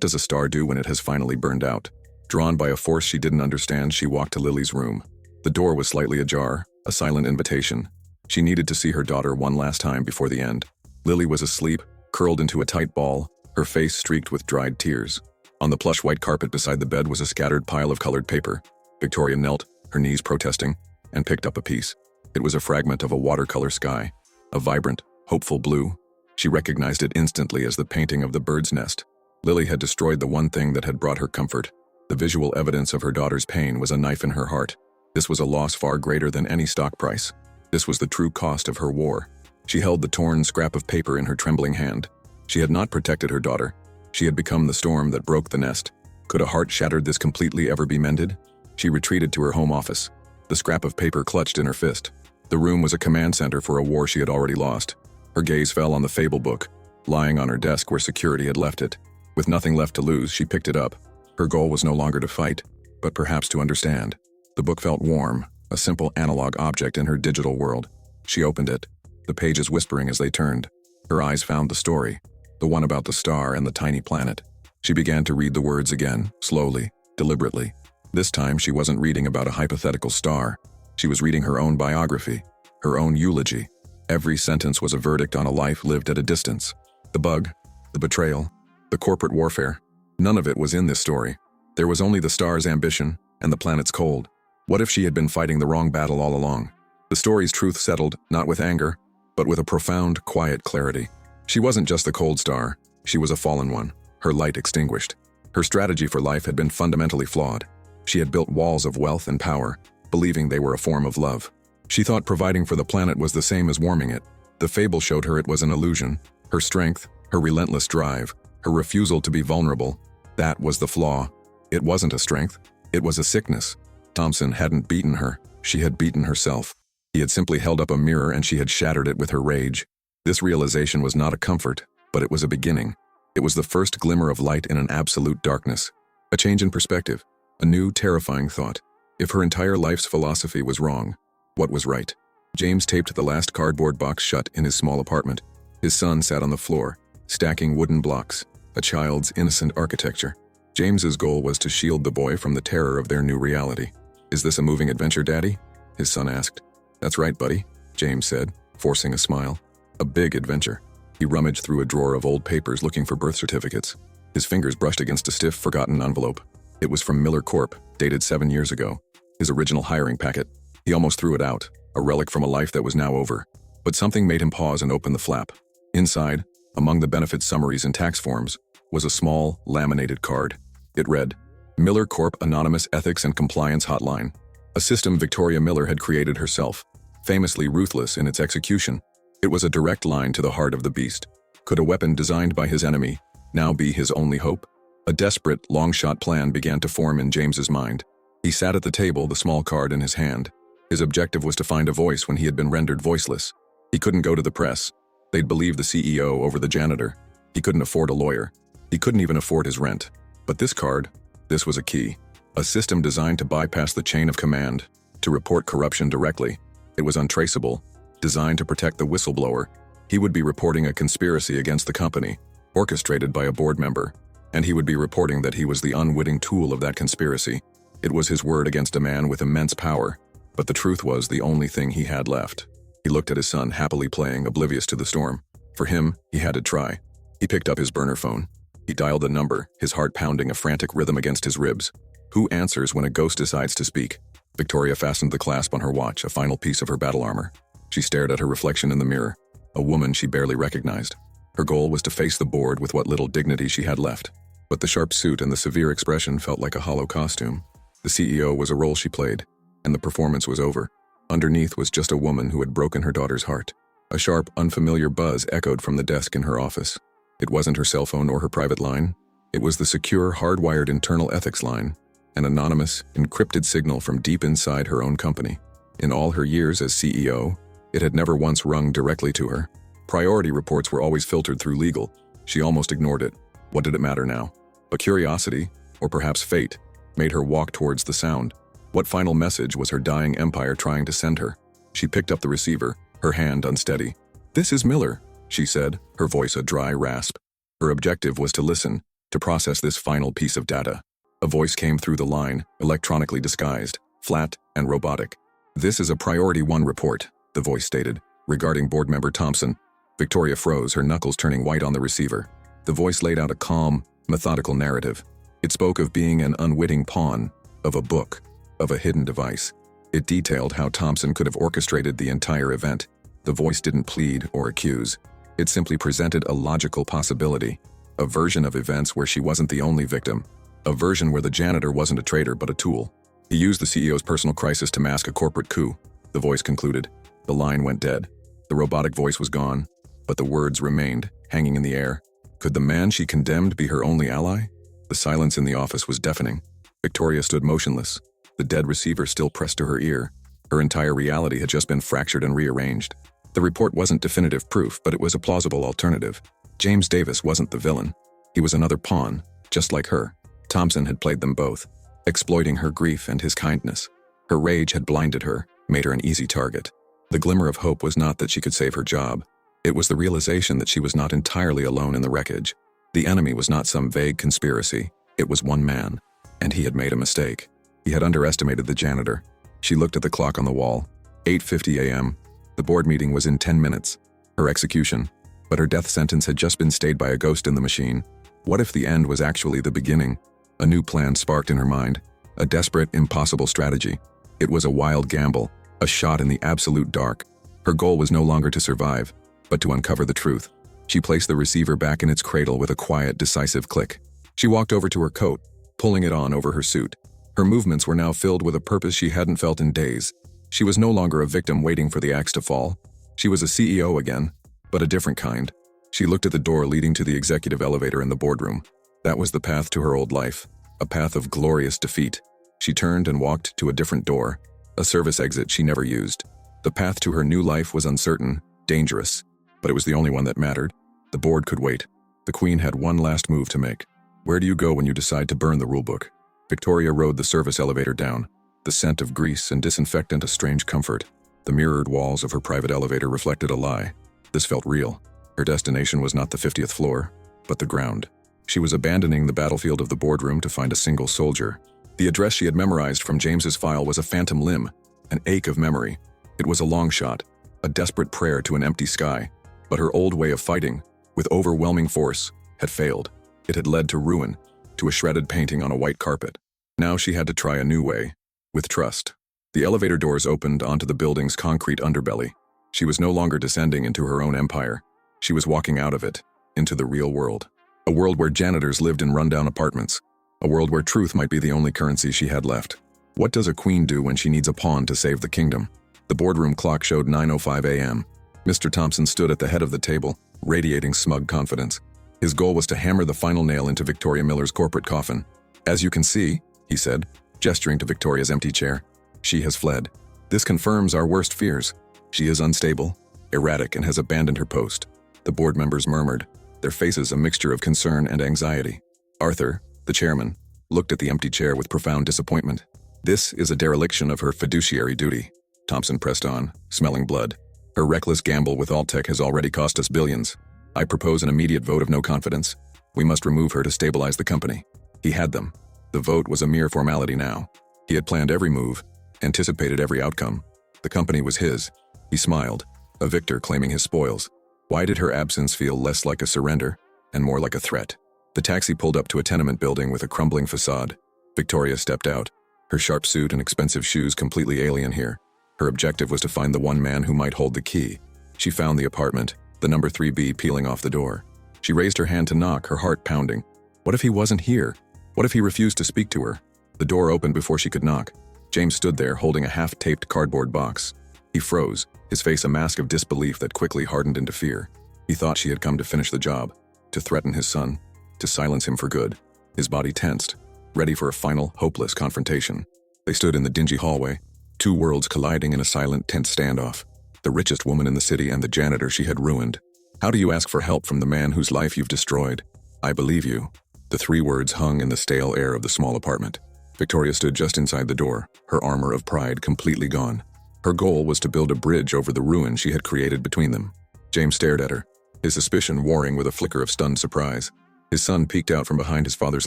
does a star do when it has finally burned out? Drawn by a force she didn't understand, she walked to Lily's room. The door was slightly ajar, a silent invitation. She needed to see her daughter one last time before the end. Lily was asleep, curled into a tight ball, her face streaked with dried tears. On the plush white carpet beside the bed was a scattered pile of colored paper. Victoria knelt, her knees protesting, and picked up a piece. It was a fragment of a watercolor sky, a vibrant, hopeful blue. She recognized it instantly as the painting of the bird's nest. Lily had destroyed the one thing that had brought her comfort. The visual evidence of her daughter's pain was a knife in her heart. This was a loss far greater than any stock price. This was the true cost of her war. She held the torn scrap of paper in her trembling hand. She had not protected her daughter. She had become the storm that broke the nest. Could a heart shattered this completely ever be mended? She retreated to her home office, the scrap of paper clutched in her fist. The room was a command center for a war she had already lost. Her gaze fell on the fable book, lying on her desk where security had left it. With nothing left to lose, she picked it up. Her goal was no longer to fight, but perhaps to understand. The book felt warm, a simple analog object in her digital world. She opened it, the pages whispering as they turned. Her eyes found the story, the one about the star and the tiny planet. She began to read the words again, slowly, deliberately. This time she wasn't reading about a hypothetical star. She was reading her own biography, her own eulogy. Every sentence was a verdict on a life lived at a distance. The bug, the betrayal, the corporate warfare. None of it was in this story. There was only the star's ambition and the planet's cold. What if she had been fighting the wrong battle all along? The story's truth settled, not with anger, but with a profound, quiet clarity. She wasn't just the cold star, she was a fallen one, her light extinguished. Her strategy for life had been fundamentally flawed. She had built walls of wealth and power, believing they were a form of love. She thought providing for the planet was the same as warming it. The fable showed her it was an illusion. Her strength, her relentless drive, her refusal to be vulnerable, that was the flaw. It wasn't a strength, it was a sickness. Thompson hadn't beaten her, she had beaten herself. He had simply held up a mirror and she had shattered it with her rage. This realization was not a comfort, but it was a beginning. It was the first glimmer of light in an absolute darkness. A change in perspective, a new, terrifying thought. If her entire life's philosophy was wrong, what was right? James taped the last cardboard box shut in his small apartment. His son sat on the floor, stacking wooden blocks, a child's innocent architecture. James's goal was to shield the boy from the terror of their new reality. "Is this a moving adventure, Daddy?" his son asked. "That's right, buddy," James said, forcing a smile. "A big adventure." He rummaged through a drawer of old papers looking for birth certificates. His fingers brushed against a stiff, forgotten envelope. It was from Miller Corp., dated 7 years ago. His original hiring packet. He almost threw it out, a relic from a life that was now over. But something made him pause and open the flap. Inside, among the benefit summaries and tax forms, was a small, laminated card. It read, "Miller Corp. Anonymous Ethics and Compliance Hotline." A system Victoria Miller had created herself, famously ruthless in its execution. It was a direct line to the heart of the beast. Could a weapon designed by his enemy now be his only hope? A desperate, long-shot plan began to form in James's mind. He sat at the table, the small card in his hand. His objective was to find a voice when he had been rendered voiceless. He couldn't go to the press. They'd believe the CEO over the janitor. He couldn't afford a lawyer. He couldn't even afford his rent. But this card, this was a key. A system designed to bypass the chain of command, to report corruption directly. It was untraceable, designed to protect the whistleblower. He would be reporting a conspiracy against the company, orchestrated by a board member, and he would be reporting that he was the unwitting tool of that conspiracy. It was his word against a man with immense power, but the truth was the only thing he had left. He looked at his son happily playing, oblivious to the storm. For him, he had to try. He picked up his burner phone. He dialed a number, his heart pounding a frantic rhythm against his ribs. Who answers when a ghost decides to speak? Victoria fastened the clasp on her watch, a final piece of her battle armor. She stared at her reflection in the mirror, a woman she barely recognized. Her goal was to face the board with what little dignity she had left. But the sharp suit and the severe expression felt like a hollow costume. The CEO was a role she played, and the performance was over. Underneath was just a woman who had broken her daughter's heart. A sharp, unfamiliar buzz echoed from the desk in her office. It wasn't her cell phone or her private line. It was the secure, hardwired internal ethics line, an anonymous, encrypted signal from deep inside her own company. In all her years as CEO, It had never once rung directly to her. Priority reports were always filtered through legal. She almost ignored it. What did it matter now? But curiosity, or perhaps fate, made her walk towards the sound. What final message was her dying empire trying to send her? She picked up the receiver, her hand unsteady. "This is Miller," she said, her voice a dry rasp. Her objective was to listen, to process this final piece of data. A voice came through the line, electronically disguised, flat and robotic. "This is a Priority 1 report," the voice stated, regarding board member Thompson. Victoria froze, her knuckles turning white on the receiver. The voice laid out a calm, methodical narrative. It spoke of being an unwitting pawn, of a book, of a hidden device. It detailed how Thompson could have orchestrated the entire event. The voice didn't plead or accuse. It simply presented a logical possibility, a version of events where she wasn't the only victim, a version where the janitor wasn't a traitor but a tool. He used the CEO's personal crisis to mask a corporate coup, the voice concluded. The line went dead. The robotic voice was gone, but the words remained, hanging in the air. Could the man she condemned be her only ally? The silence in the office was deafening. Victoria stood motionless, the dead receiver still pressed to her ear. Her entire reality had just been fractured and rearranged. The report wasn't definitive proof, but it was a plausible alternative. James Davis wasn't the villain. He was another pawn, just like her. Thompson had played them both, exploiting her grief and his kindness. Her rage had blinded her, made her an easy target. The glimmer of hope was not that she could save her job. It was the realization that she was not entirely alone in the wreckage. The enemy was not some vague conspiracy. It was one man, and he had made a mistake. He had underestimated the janitor. She looked at the clock on the wall. 8:50 a.m. The board meeting was in 10 minutes. Her execution. But her death sentence had just been stayed by a ghost in the machine. What if the end was actually the beginning? A new plan sparked in her mind. A desperate, impossible strategy. It was a wild gamble, a shot in the absolute dark. Her goal was no longer to survive, but to uncover the truth. She placed the receiver back in its cradle with a quiet, decisive click. She walked over to her coat, pulling it on over her suit. Her movements were now filled with a purpose she hadn't felt in days. She was no longer a victim waiting for the axe to fall. She was a CEO again, but a different kind. She looked at the door leading to the executive elevator in the boardroom. That was the path to her old life, a path of glorious defeat. She turned and walked to a different door, a service exit she never used. The path to her new life was uncertain, dangerous, but it was the only one that mattered. The board could wait. The Queen had one last move to make. Where do you go when you decide to burn the rulebook? Victoria rode the service elevator down, the scent of grease and disinfectant a strange comfort. The mirrored walls of her private elevator reflected a lie. This felt real. Her destination was not the 50th floor, but the ground. She was abandoning the battlefield of the boardroom to find a single soldier. The address she had memorized from James's file was a phantom limb, an ache of memory. It was a long shot, a desperate prayer to an empty sky. But her old way of fighting, with overwhelming force, had failed. It had led to ruin, to a shredded painting on a white carpet. Now she had to try a new way, with trust. The elevator doors opened onto the building's concrete underbelly. She was no longer descending into her own empire. She was walking out of it, into the real world. A world where janitors lived in rundown apartments. A world where truth might be the only currency she had left. What does a queen do when she needs a pawn to save the kingdom? The boardroom clock showed 9:05 a.m. Mr. Thompson stood at the head of the table, radiating smug confidence. His goal was to hammer the final nail into Victoria Miller's corporate coffin. "As you can see," he said, gesturing to Victoria's empty chair, "she has fled. This confirms our worst fears. She is unstable, erratic, and has abandoned her post." The board members murmured, their faces a mixture of concern and anxiety. Arthur, the chairman, looked at the empty chair with profound disappointment. "This is a dereliction of her fiduciary duty," Thompson pressed on, smelling blood. "Her reckless gamble with Altec has already cost us billions. I propose an immediate vote of no confidence. We must remove her to stabilize the company." He had them. The vote was a mere formality now. He had planned every move, anticipated every outcome. The company was his. He smiled, a victor claiming his spoils. Why did her absence feel less like a surrender and more like a threat? The taxi pulled up to a tenement building with a crumbling facade. Victoria stepped out, her sharp suit and expensive shoes completely alien here. Her objective was to find the one man who might hold the key. She found the apartment, the number 3B peeling off the door. She raised her hand to knock, her heart pounding. What if he wasn't here? What if he refused to speak to her? The door opened before she could knock. James stood there holding a half-taped cardboard box. He froze, his face a mask of disbelief that quickly hardened into fear. He thought she had come to finish the job, to threaten his son, to silence him for good. His body tensed, ready for a final, hopeless confrontation. They stood in the dingy hallway, two worlds colliding in a silent, tense standoff. the richest woman in the city and the janitor she had ruined. How do you ask for help from the man whose life you've destroyed? I believe you. The 3 words hung in the stale air of the small apartment. Victoria stood just inside the door, her armor of pride completely gone. Her goal was to build a bridge over the ruin she had created between them. James stared at her, his suspicion warring with a flicker of stunned surprise. His son peeked out from behind his father's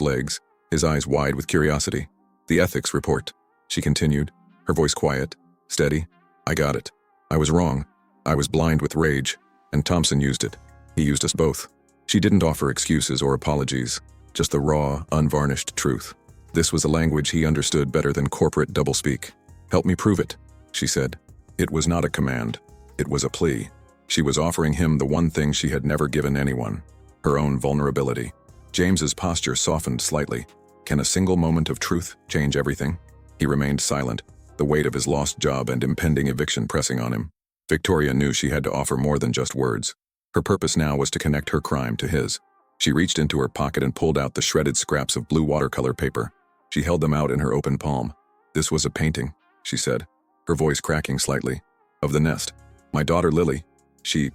legs, his eyes wide with curiosity. The ethics report, she continued, her voice quiet, steady. I got it. I was wrong. I was blind with rage, and Thompson used it. He used us both. She didn't offer excuses or apologies, just the raw, unvarnished truth. This was a language he understood better than corporate doublespeak. Help me prove it, she said. It was not a command. It was a plea. She was offering him the one thing she had never given anyone, her own vulnerability. James's posture softened slightly. Can a single moment of truth change everything? He remained silent, the weight of his lost job and impending eviction pressing on him. Victoria knew she had to offer more than just words. Her purpose now was to connect her crime to his. She reached into her pocket and pulled out the shredded scraps of blue watercolor paper. She held them out in her open palm. This was a painting, she said, her voice cracking slightly. Of the nest. My daughter Lily. She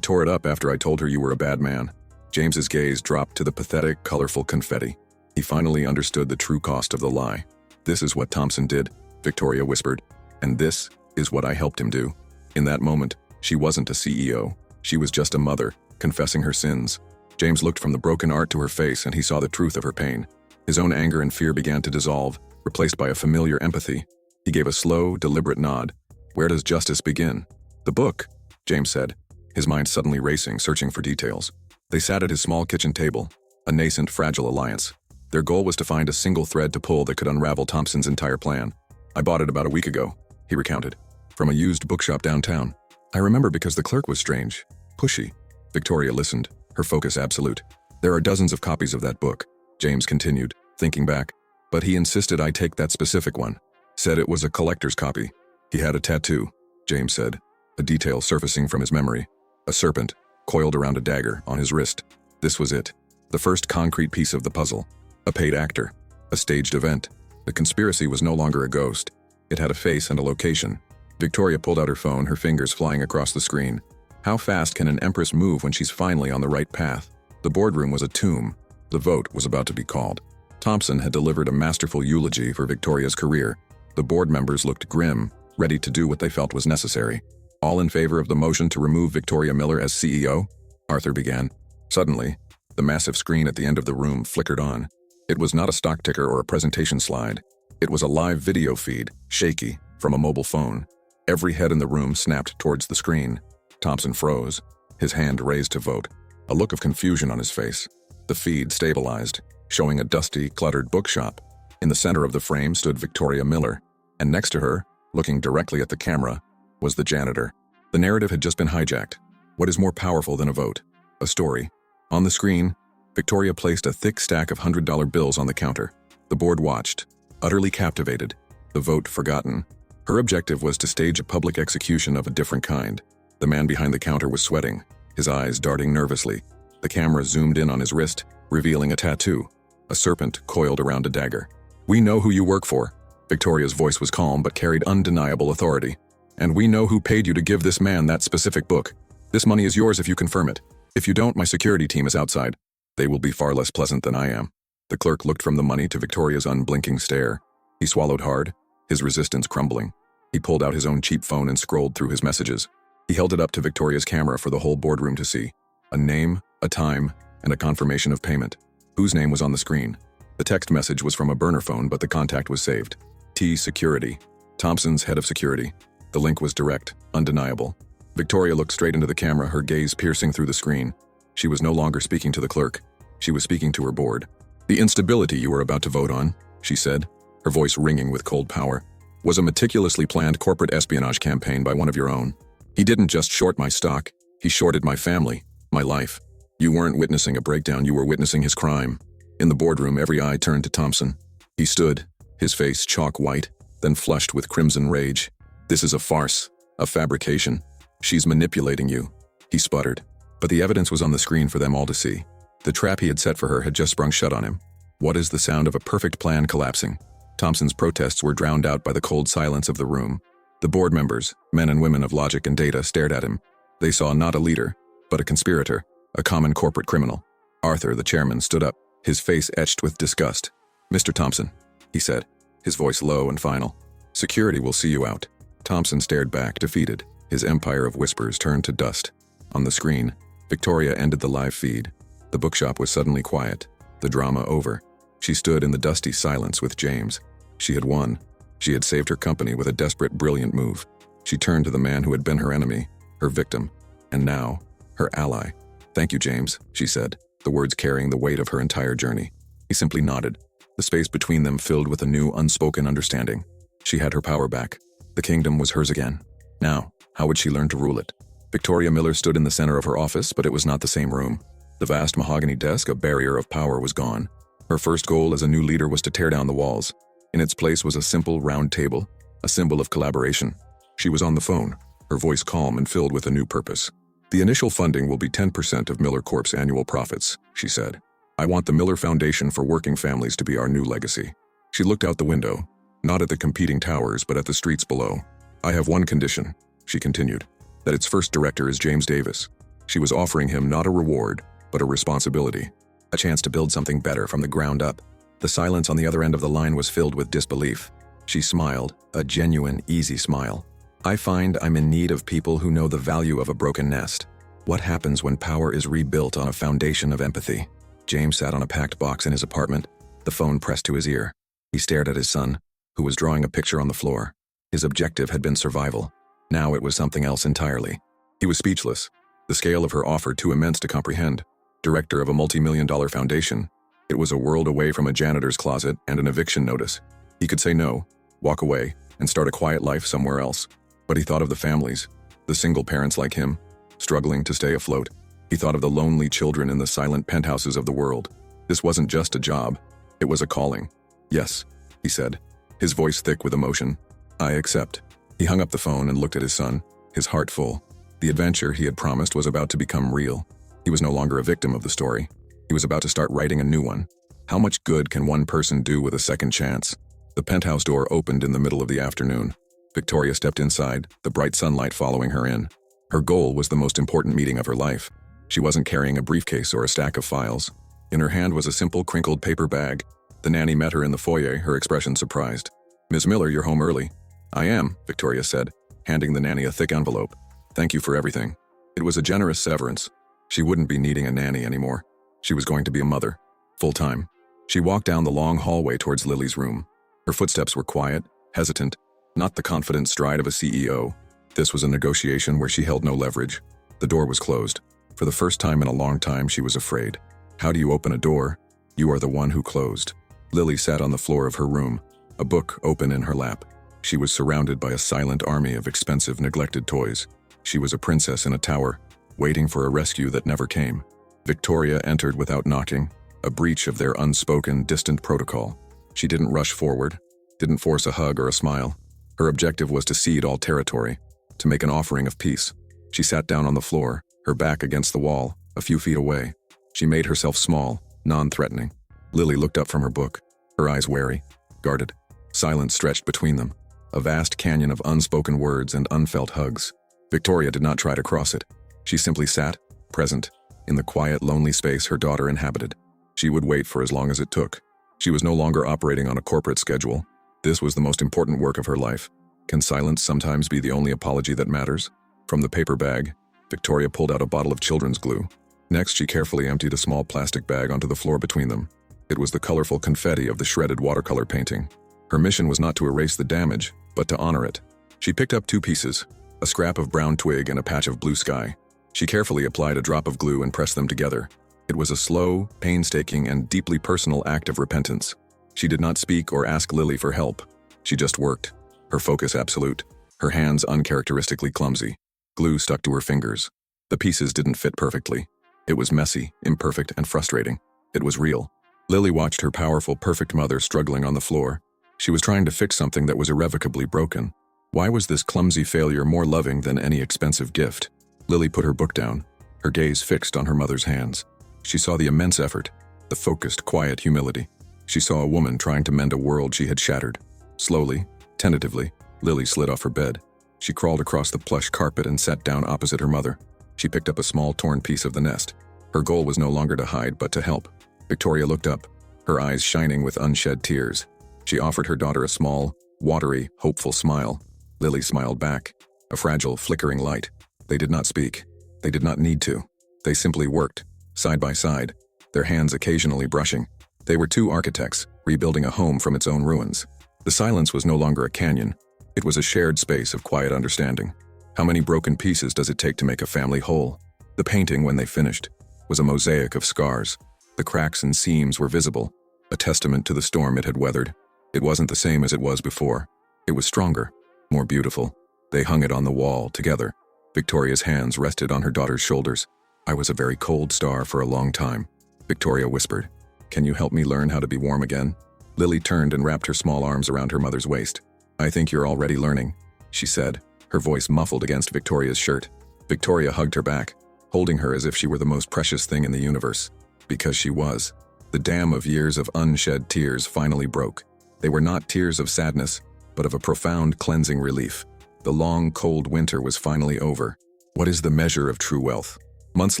tore it up after I told her you were a bad man. James's gaze dropped to the pathetic, colorful confetti. He finally understood the true cost of the lie. This is what Thompson did, Victoria whispered. And this is what I helped him do. In that moment, she wasn't a CEO. She was just a mother, confessing her sins. James looked from the broken art to her face and he saw the truth of her pain. His own anger and fear began to dissolve, replaced by a familiar empathy. He gave a slow, deliberate nod. Where does justice begin? The book, James said, his mind suddenly racing, searching for details. They sat at his small kitchen table, a nascent, fragile alliance. Their goal was to find a single thread to pull that could unravel Thompson's entire plan. I bought it about a week ago, he recounted, from a used bookshop downtown. I remember because the clerk was strange, pushy. Victoria listened, her focus absolute. There are dozens of copies of that book, James continued, thinking back. But he insisted I take that specific one. Said it was a collector's copy. He had a tattoo, James said, a detail surfacing from his memory. A serpent, coiled around a dagger, on his wrist. This was it. The first concrete piece of the puzzle. A paid actor. A staged event. The conspiracy was no longer a ghost. It had a face and a location. Victoria pulled out her phone, her fingers flying across the screen. How fast can an empress move when she's finally on the right path? The boardroom was a tomb. The vote was about to be called. Thompson had delivered a masterful eulogy for Victoria's career. The board members looked grim, ready to do what they felt was necessary. All in favor of the motion to remove Victoria Miller as CEO? Arthur began. Suddenly, the massive screen at the end of the room flickered on. It was not a stock ticker or a presentation slide. It was a live video feed, shaky, from a mobile phone. Every head in the room snapped towards the screen. Thompson froze, his hand raised to vote, a look of confusion on his face. The feed stabilized, showing a dusty, cluttered bookshop. In the center of the frame stood Victoria Miller, and next to her, looking directly at the camera, was the janitor. The narrative had just been hijacked. What is more powerful than a vote? A story. On the screen, Victoria placed a thick stack of $100 bills on the counter. The board watched, utterly captivated, the vote forgotten. Her objective was to stage a public execution of a different kind. The man behind the counter was sweating, his eyes darting nervously. The camera zoomed in on his wrist, revealing a tattoo, a serpent coiled around a dagger. We know who you work for. Victoria's voice was calm but carried undeniable authority. And we know who paid you to give this man that specific book. This money is yours if you confirm it. If you don't, my security team is outside. They will be far less pleasant than I am. The clerk looked from the money to Victoria's unblinking stare. He swallowed hard, his resistance crumbling. He pulled out his own cheap phone and scrolled through his messages. He held it up to Victoria's camera for the whole boardroom to see. A name, a time, and a confirmation of payment. Whose name was on the screen? The text message was from a burner phone, but the contact was saved. T. Security. Thompson's head of security. The link was direct, undeniable. Victoria looked straight into the camera, her gaze piercing through the screen. She was no longer speaking to the clerk. She was speaking to her board. The instability you were about to vote on, she said, her voice ringing with cold power, was a meticulously planned corporate espionage campaign by one of your own. He didn't just short my stock, he shorted my family, my life. You weren't witnessing a breakdown, you were witnessing his crime. In the boardroom, every eye turned to Thompson. He stood, his face chalk white, then flushed with crimson rage. This is a farce, a fabrication. She's manipulating you, he sputtered. But the evidence was on the screen for them all to see. The trap he had set for her had just sprung shut on him. What is the sound of a perfect plan collapsing? Thompson's protests were drowned out by the cold silence of the room. The board members, men and women of logic and data, stared at him. They saw not a leader, but a conspirator, a common corporate criminal. Arthur, the chairman, stood up, his face etched with disgust. "Mr. Thompson," he said, his voice low and final. "Security will see you out." Thompson stared back, defeated. His empire of whispers turned to dust. On the screen, Victoria ended the live feed. The bookshop was suddenly quiet, the drama over. She stood in the dusty silence with James. She had won. She had saved her company with a desperate, brilliant move. She turned to the man who had been her enemy, her victim, and now, her ally. "Thank you, James," she said, the words carrying the weight of her entire journey. He simply nodded, the space between them filled with a new, unspoken understanding. She had her power back. The kingdom was hers again. Now, how would she learn to rule it? Victoria Miller stood in the center of her office, but it was not the same room. The vast mahogany desk, a barrier of power, was gone. Her first goal as a new leader was to tear down the walls. In its place was a simple, round table, a symbol of collaboration. She was on the phone, her voice calm and filled with a new purpose. "The initial funding will be 10% of Miller Corp's annual profits," she said. "I want the Miller Foundation for Working Families to be our new legacy." She looked out the window, not at the competing towers, but at the streets below. "I have one condition," she continued, "that its first director is James Davis." She was offering him not a reward, but a responsibility. A chance to build something better from the ground up. The silence on the other end of the line was filled with disbelief. She smiled, a genuine, easy smile. "I find I'm in need of people who know the value of a broken nest. What happens when power is rebuilt on a foundation of empathy?" James sat on a packed box in his apartment, the phone pressed to his ear. He stared at his son, who was drawing a picture on the floor. His objective had been survival. Now it was something else entirely. He was speechless, the scale of her offer too immense to comprehend. Director of a multi-million-dollar foundation. It was a world away from a janitor's closet and an eviction notice. He could say no, walk away, and start a quiet life somewhere else. But he thought of the families, the single parents like him, struggling to stay afloat. He thought of the lonely children in the silent penthouses of the world. This wasn't just a job, it was a calling. "Yes," he said, his voice thick with emotion. "I accept." He hung up the phone and looked at his son, his heart full. The adventure he had promised was about to become real. He was no longer a victim of the story. He was about to start writing a new one. How much good can one person do with a second chance? The penthouse door opened in the middle of the afternoon. Victoria stepped inside, the bright sunlight following her in. Her goal was the most important meeting of her life. She wasn't carrying a briefcase or a stack of files. In her hand was a simple, crinkled paper bag. The nanny met her in the foyer, her expression surprised. "Ms. Miller, you're home early." "I am," Victoria said, handing the nanny a thick envelope. "Thank you for everything." It was a generous severance. She wouldn't be needing a nanny anymore. She was going to be a mother, full-time. She walked down the long hallway towards Lily's room. Her footsteps were quiet, hesitant, not the confident stride of a CEO. This was a negotiation where she held no leverage. The door was closed. For the first time in a long time, she was afraid. How do you open a door? You are the one who closed. Lily sat on the floor of her room, a book open in her lap. She was surrounded by a silent army of expensive, neglected toys. She was a princess in a tower, waiting for a rescue that never came. Victoria entered without knocking, a breach of their unspoken, distant protocol. She didn't rush forward, didn't force a hug or a smile. Her objective was to cede all territory, to make an offering of peace. She sat down on the floor, her back against the wall, a few feet away. She made herself small, non-threatening. Lily looked up from her book, her eyes wary, guarded. Silence stretched between them, a vast canyon of unspoken words and unfelt hugs. Victoria did not try to cross it. She simply sat, present, in the quiet, lonely space her daughter inhabited. She would wait for as long as it took. She was no longer operating on a corporate schedule. This was the most important work of her life. Can silence sometimes be the only apology that matters? From the paper bag, Victoria pulled out a bottle of children's glue. Next, she carefully emptied a small plastic bag onto the floor between them. It was the colorful confetti of the shredded watercolor painting. Her mission was not to erase the damage, but to honor it. She picked up two pieces, a scrap of brown twig and a patch of blue sky. She carefully applied a drop of glue and pressed them together. It was a slow, painstaking, and deeply personal act of repentance. She did not speak or ask Lily for help. She just worked, her focus absolute, her hands uncharacteristically clumsy. Glue stuck to her fingers. The pieces didn't fit perfectly. It was messy, imperfect, and frustrating. It was real. Lily watched her powerful, perfect mother struggling on the floor. She was trying to fix something that was irrevocably broken. Why was this clumsy failure more loving than any expensive gift? Lily put her book down, her gaze fixed on her mother's hands. She saw the immense effort, the focused, quiet humility. She saw a woman trying to mend a world she had shattered. Slowly, tentatively, Lily slid off her bed. She crawled across the plush carpet and sat down opposite her mother. She picked up a small torn piece of the nest. Her goal was no longer to hide but to help. Victoria looked up, her eyes shining with unshed tears. She offered her daughter a small, watery, hopeful smile. Lily smiled back, a fragile, flickering light. They did not speak. They did not need to. They simply worked, side by side, their hands occasionally brushing. They were two architects, rebuilding a home from its own ruins. The silence was no longer a canyon. It was a shared space of quiet understanding. How many broken pieces does it take to make a family whole? The painting, when they finished, was a mosaic of scars. The cracks and seams were visible, a testament to the storm it had weathered. It wasn't the same as it was before. It was stronger, more beautiful. They hung it on the wall, together. Victoria's hands rested on her daughter's shoulders. "I was a very cold star for a long time," Victoria whispered. "Can you help me learn how to be warm again?" Lily turned and wrapped her small arms around her mother's waist. "I think you're already learning," she said, her voice muffled against Victoria's shirt. Victoria hugged her back, holding her as if she were the most precious thing in the universe. Because she was. The dam of years of unshed tears finally broke. They were not tears of sadness, but of a profound cleansing relief. The long, cold winter was finally over. What is the measure of true wealth? Months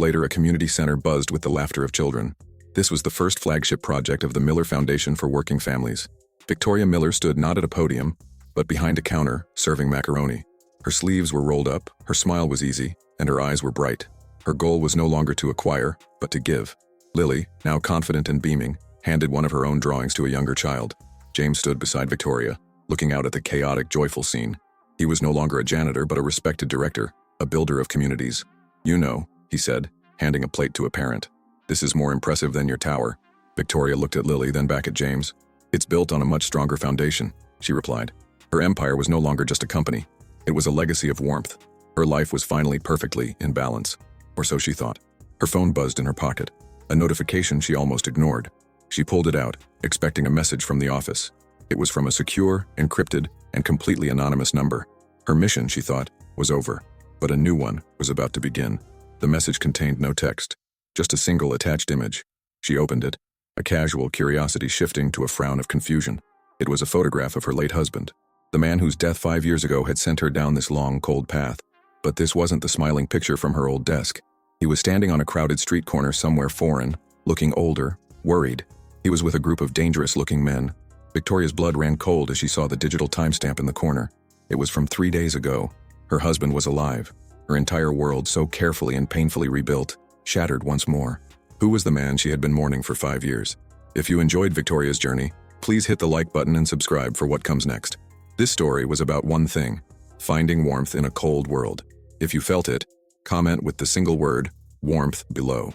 later, a community center buzzed with the laughter of children. This was the first flagship project of the Miller Foundation for Working Families. Victoria Miller stood not at a podium, but behind a counter, serving macaroni. Her sleeves were rolled up, her smile was easy, and her eyes were bright. Her goal was no longer to acquire, but to give. Lily, now confident and beaming, handed one of her own drawings to a younger child. James stood beside Victoria, looking out at the chaotic, joyful scene. He was no longer a janitor, but a respected director, a builder of communities. "You know," he said, handing a plate to a parent. "This is more impressive than your tower." Victoria looked at Lily, then back at James. "It's built on a much stronger foundation," she replied. Her empire was no longer just a company. It was a legacy of warmth. Her life was finally perfectly in balance. Or so she thought. Her phone buzzed in her pocket. A notification she almost ignored. She pulled it out, expecting a message from the office. It was from a secure, encrypted, and completely anonymous number. Her mission, she thought, was over. But a new one was about to begin. The message contained no text, just a single attached image. She opened it, a casual curiosity shifting to a frown of confusion. It was a photograph of her late husband, the man whose death 5 years ago had sent her down this long, cold path. But this wasn't the smiling picture from her old desk. He was standing on a crowded street corner somewhere foreign, looking older, worried. He was with a group of dangerous-looking men. Victoria's blood ran cold as she saw the digital timestamp in the corner. It was from 3 days ago. Her husband was alive. Her entire world, so carefully and painfully rebuilt, shattered once more. Who was the man she had been mourning for 5 years? If you enjoyed Victoria's journey, please hit the like button and subscribe for what comes next. This story was about one thing: finding warmth in a cold world. If you felt it, comment with the single word, warmth, below.